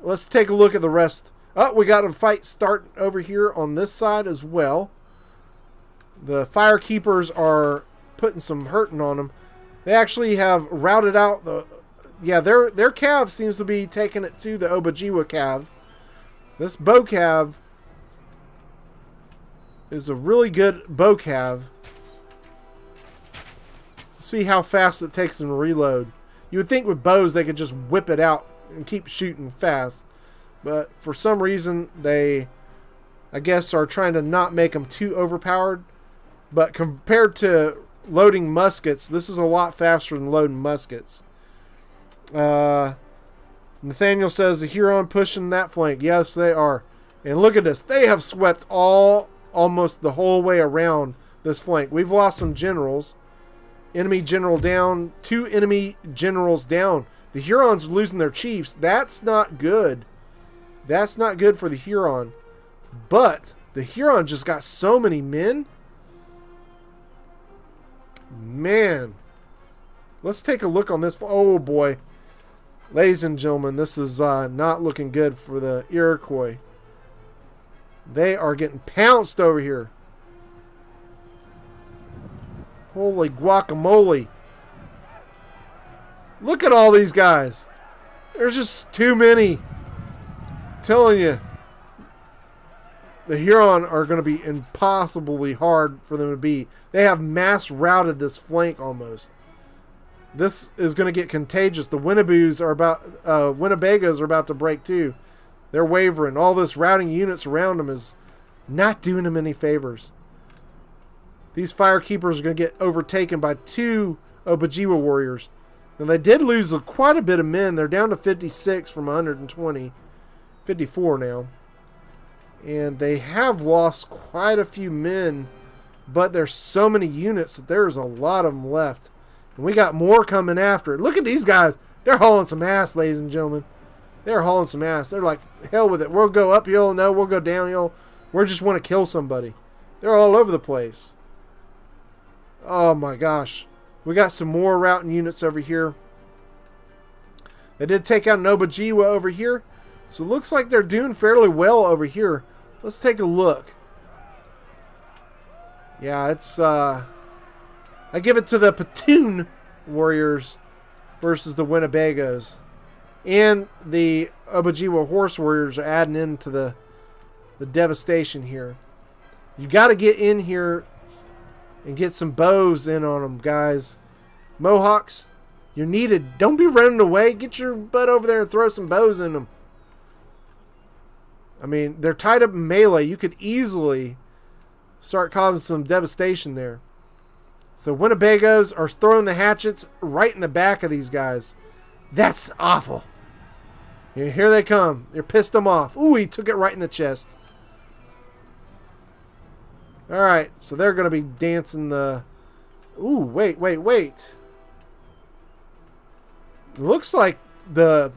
Let's take a look at the rest. Oh, we got a fight starting over here on this side as well. The Firekeepers are putting some hurting on them. They actually have routed out the... Yeah, their Cav seems to be taking it to the Obajiwa Cav. This bow Cav is a really good bow Cav. See how fast it takes them to reload. You would think with bows they could just whip it out and keep shooting fast. But for some reason they, I guess, are trying to not make them too overpowered. But compared to loading muskets, this is a lot faster than loading muskets. Nathaniel says the Huron pushing that flank. Yes, they are. And look at this. They have swept almost the whole way around this flank. We've lost some generals. Enemy general down. 2 enemy generals down. The Hurons losing their chiefs. That's not good. That's not good for the Huron. But the Huron just got so many men. Man. Let's take a look on this. Oh, boy. Ladies and gentlemen, this is not looking good for the Iroquois. They are getting pounced over here. Holy guacamole. Look at all these guys. There's just too many. I'm telling you. The Huron are going to be impossibly hard for them to beat. They have mass routed this flank almost. This is going to get contagious. The Winnebagoes are about to break too. They're wavering. All this routing units around them is not doing them any favors. These Firekeepers are going to get overtaken by 2 Obajiwa warriors. Now they did lose quite a bit of men. They're down to 56 from 120. 54 now. And they have lost quite a few men. But there's so many units that there's a lot of them left. And we got more coming after it. Look at these guys. They're hauling some ass, ladies and gentlemen. They're hauling some ass. They're like, hell with it. We'll go uphill. No, we'll go downhill. We just want to kill somebody. They're all over the place. Oh my gosh. We got some more routing units over here. They did take out an Obajiwa over here. So it looks like they're doing fairly well over here. Let's take a look. Yeah, it's... I give it to the Platoon warriors. versus the Winnebagos. And the Ojibwa horse warriors are adding into the devastation here. You got to get in here and get some bows in on them, guys. Mohawks, you're needed. Don't be running away. Get your butt over there and throw some bows in them. I mean, they're tied up in melee. You could easily start causing some devastation there. So Winnebagos are throwing the hatchets right in the back of these guys. That's awful. Here they come. They're pissed them off. Ooh, he took it right in the chest. Alright, so they're going to be dancing the... Ooh, wait. Looks like the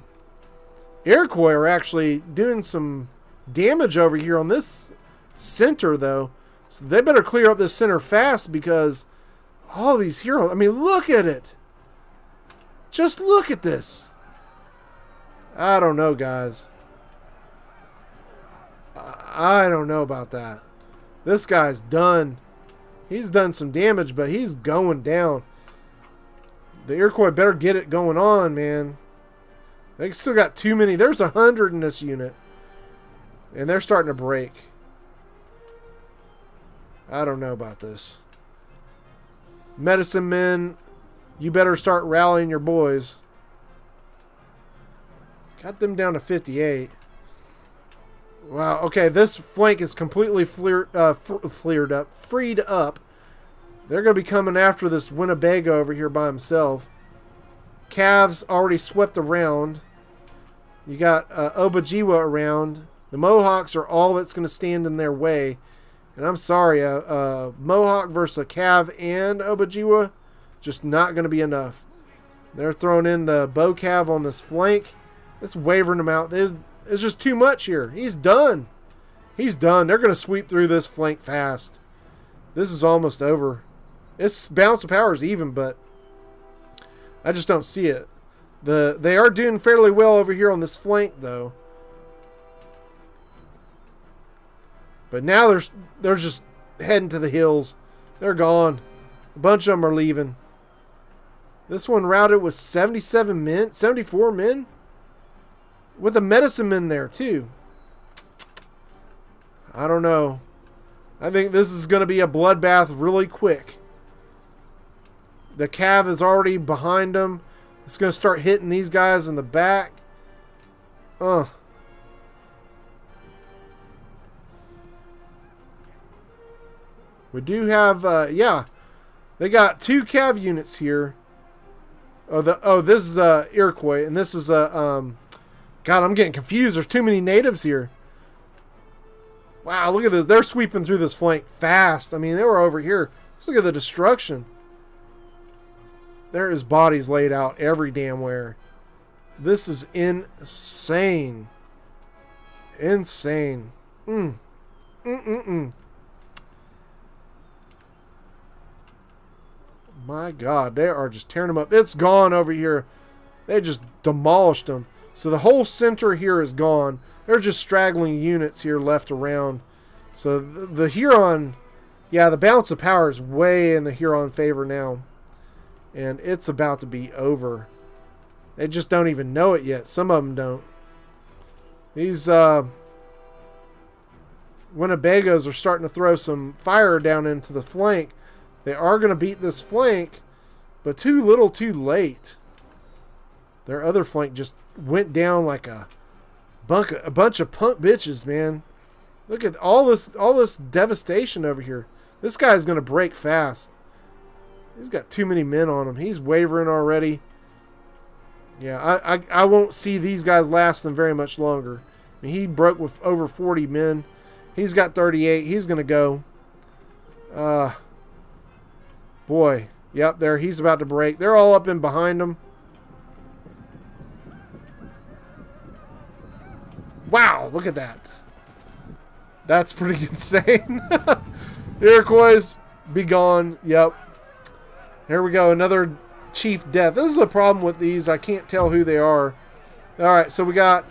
Iroquois are actually doing some damage over here on this center, though. So they better clear up this center fast because all these heroes... I mean, look at it. Just look at this. I don't know, guys. I don't know about that. This guy's done. He's done some damage, but he's going down. The Iroquois better get it going on, man. They still got too many. There's 100 in this unit. And they're starting to break. I don't know about this. Medicine men, you better start rallying your boys. Got them down to 58. Wow, okay, this flank is completely freed up. They're going to be coming after this Winnebago over here by himself. Cavs already swept around. You got Ojibwa around. The Mohawks are all that's going to stand in their way. And I'm sorry, Mohawk versus a Cav and Ojibwa, just not going to be enough. They're throwing in the bow Cav on this flank. It's wavering them out. It's just too much here. He's done. He's done. They're going to sweep through this flank fast. This is almost over. Its balance of power is even, but I just don't see it. They are doing fairly well over here on this flank, though. But now they're just heading to the hills. They're gone. A bunch of them are leaving. This one routed with 77 men, 74 men. With a medicine man there, too. I don't know. I think this is going to be a bloodbath really quick. The Cav is already behind them. It's going to start hitting these guys in the back. We do have, yeah. They got 2 Cav units here. This is Iroquois, and this is God, I'm getting confused. There's too many natives here. Wow, look at this. They're sweeping through this flank fast. I mean, they were over here. Let's look at the destruction. There is bodies laid out every damn where. This is insane. Insane. My God, they are just tearing them up. It's gone over here. They just demolished them. So the whole center here is gone. There's just straggling units here left around. So the Huron, yeah, the balance of power is way in the Huron favor now. And it's about to be over. They just don't even know it yet. Some of them don't. These Winnebagos are starting to throw some fire down into the flank. They are going to beat this flank, but too little too late. Their other flank just went down like a bunch of punk bitches, man. Look at all this devastation over here. This guy's going to break fast. He's got too many men on him. He's wavering already. Yeah, I won't see these guys lasting very much longer. I mean, he broke with over 40 men. He's got 38. He's going to go. Boy. Yep, there. He's about to break. They're all up in behind him. Wow, look at that. That's pretty insane. Iroquois, be gone. Yep. Here we go. Another chief death. This is the problem with these. I can't tell who they are. Alright, so we got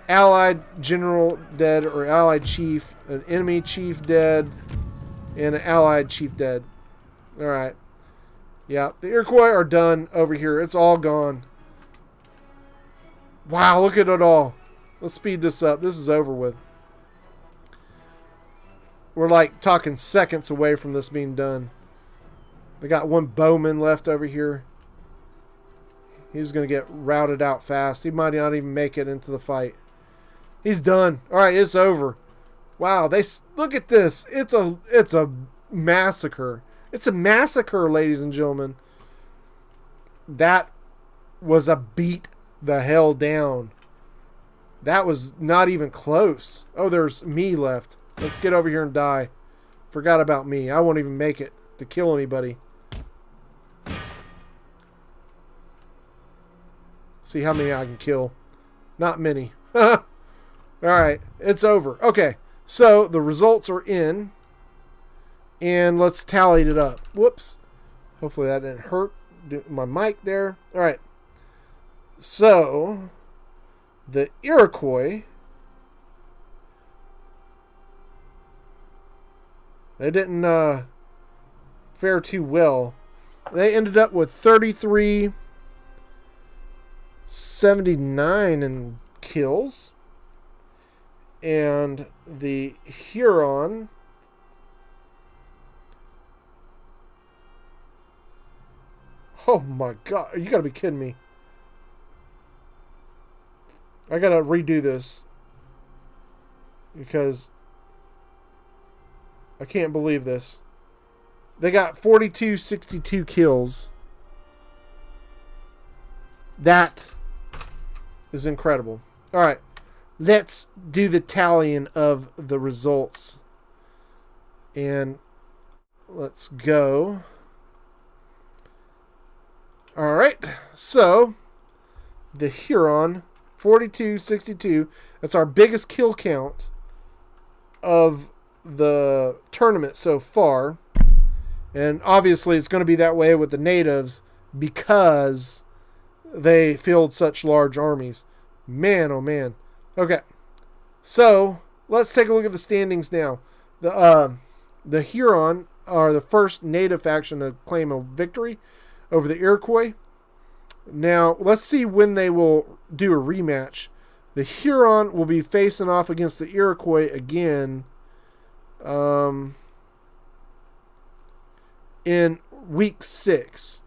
allied general dead or allied chief, an enemy chief dead, and an allied chief dead. Alright. Yeah, the Iroquois are done over here. It's all gone. Wow, look at it all. Let's speed this up. This is over with. We're like talking seconds away from this being done. They got one bowman left over here. He's going to get routed out fast. He might not even make it into the fight. He's done. All right, it's over. Wow, look at this. It's a massacre. It's a massacre, ladies and gentlemen. That was a beat the hell down. That was not even close. Oh, there's me left. Let's get over here and die. Forgot about me. I won't even make it to kill anybody. See how many I can kill. Not many. Alright, it's over. Okay, so the results are in. And let's tally it up. Whoops. Hopefully that didn't hurt my mic there. Alright. So, the Iroquois, they didn't fare too well. They ended up with 3379 in kills. And the Huron, oh my god, you gotta be kidding me. I gotta redo this because I can't believe this. They got 4262 kills. That is incredible. Alright, let's do the tallying of the results. And let's go. Alright, so the Huron, 4262. That's our biggest kill count of the tournament so far. And obviously it's going to be that way with the natives because they field such large armies. Man, oh man. Okay. So, let's take a look at the standings now. The Huron are the first native faction to claim a victory over the Iroquois. Now, let's see when they will do a rematch. The Huron will be facing off against the Iroquois again in week 6.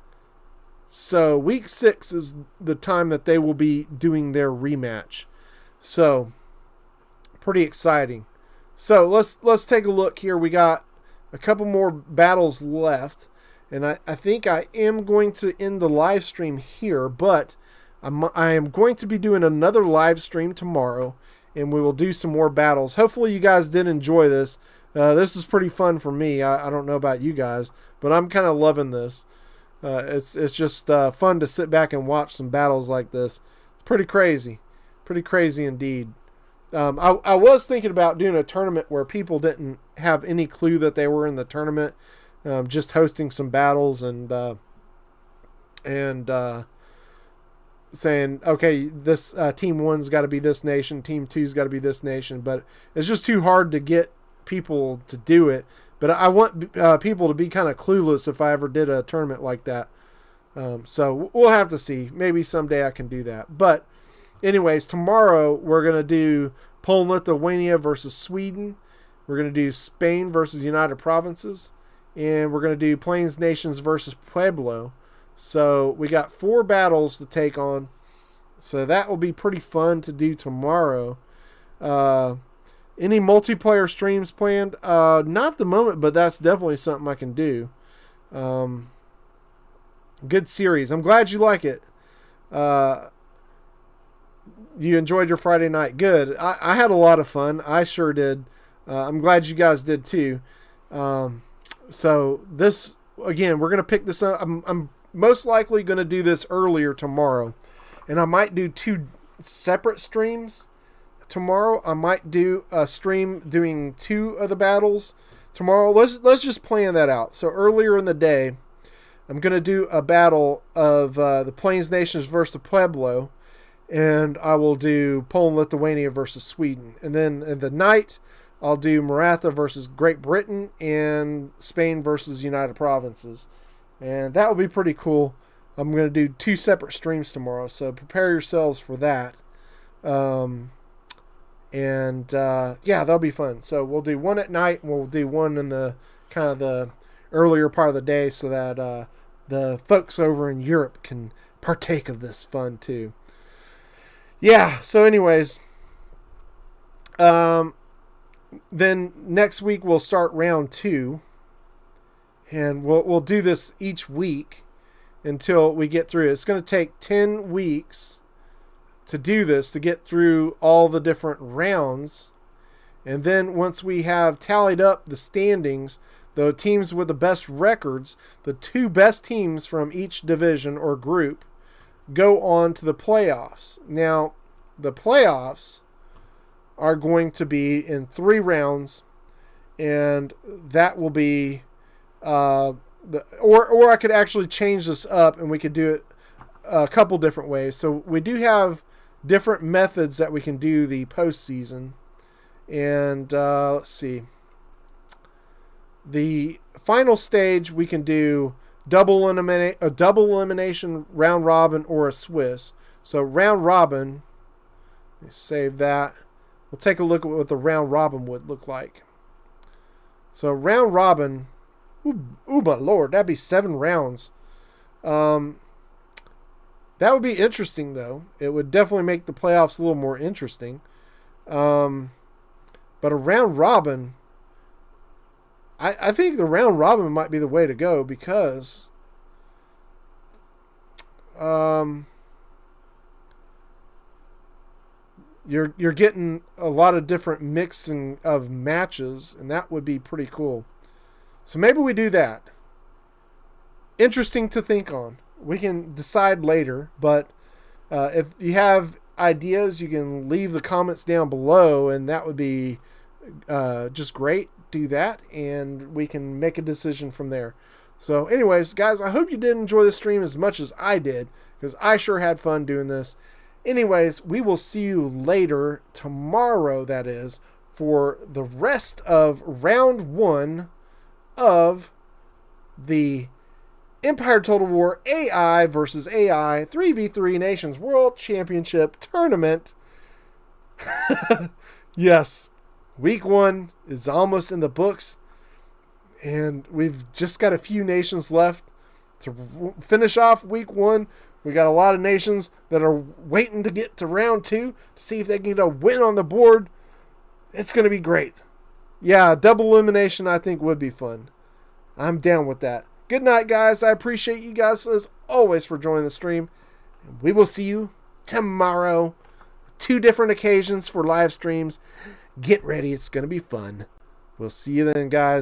So, week 6 is the time that they will be doing their rematch. So, pretty exciting. So, let's take a look here. We got a couple more battles left. And I think I am going to end the live stream here, but I am going to be doing another live stream tomorrow, and we will do some more battles. Hopefully you guys did enjoy this. This is pretty fun for me. I don't know about you guys, but I'm kind of loving this. It's just fun to sit back and watch some battles like this. Pretty crazy. Pretty crazy indeed. I was thinking about doing a tournament where people didn't have any clue that they were in the tournament. Just hosting some battles and saying, okay, this team 1's got to be this nation, team 2's got to be this nation, but it's just too hard to get people to do it. But I want people to be kind of clueless if I ever did a tournament like that. So we'll have to see. Maybe someday I can do that. But anyways, tomorrow we're going to do Poland, Lithuania versus Sweden. We're going to do Spain versus United Provinces. And we're going to do Plains Nations versus Pueblo. So we got 4 battles to take on. So that will be pretty fun to do tomorrow. Any multiplayer streams planned? Not at the moment, but that's definitely something I can do. Good series. I'm glad you like it. You enjoyed your Friday night. Good. I had a lot of fun. I sure did. I'm glad you guys did too. So this, again, we're going to pick this up. I'm most likely going to do this earlier tomorrow. And I might do 2 separate streams tomorrow. I might do a stream doing 2 of the battles tomorrow. Let's just plan that out. So earlier in the day, I'm going to do a battle of the Plains Nations versus the Pueblo. And I will do Poland, Lithuania versus Sweden. And then in the night, I'll do Maratha versus Great Britain and Spain versus United Provinces. And that will be pretty cool. I'm going to do 2 separate streams tomorrow, so prepare yourselves for that. Yeah, that'll be fun. So we'll do one at night, and we'll do one in the kind of the earlier part of the day, so that the folks over in Europe can partake of this fun too. Yeah. So, anyways, then next week we'll start round 2, and we'll do this each week until we get through it. It's going to take 10 weeks to do this, to get through all the different rounds. And then once we have tallied up the standings, the teams with the best records, the 2 best teams from each division or group, go on to the playoffs. Now, the playoffs are going to be in 3 rounds, and that will be or I could actually change this up, and we could do it a couple different ways. So we do have different methods that we can do the postseason. And let's see. The final stage, we can do a double elimination, round robin, or a Swiss. So round robin, let me save that. We'll take a look at what the round robin would look like. So round robin, ooh my lord, that'd be 7 rounds. That would be interesting, though. It would definitely make the playoffs a little more interesting. But a round robin, I think the round robin might be the way to go, because you're getting a lot of different mixing of matches, and that would be pretty cool. So maybe we do that. Interesting to think on. We can decide later, but if you have ideas, you can leave the comments down below, and that would be just great. Do that, and we can make a decision from there. So anyways, guys, I hope you did enjoy the stream as much as I did, because I sure had fun doing this. Anyways, we will see you later, tomorrow that is, for the rest of round 1 of the Empire Total War AI versus AI 3v3 Nations World Championship Tournament. Yes, week 1 is almost in the books, and we've just got a few nations left to finish off week 1. We got a lot of nations that are waiting to get to round 2 to see if they can get a win on the board. It's going to be great. Yeah, double elimination I think would be fun. I'm down with that. Good night, guys. I appreciate you guys, as always, for joining the stream. We will see you tomorrow. 2 different occasions for live streams. Get ready. It's going to be fun. We'll see you then, guys.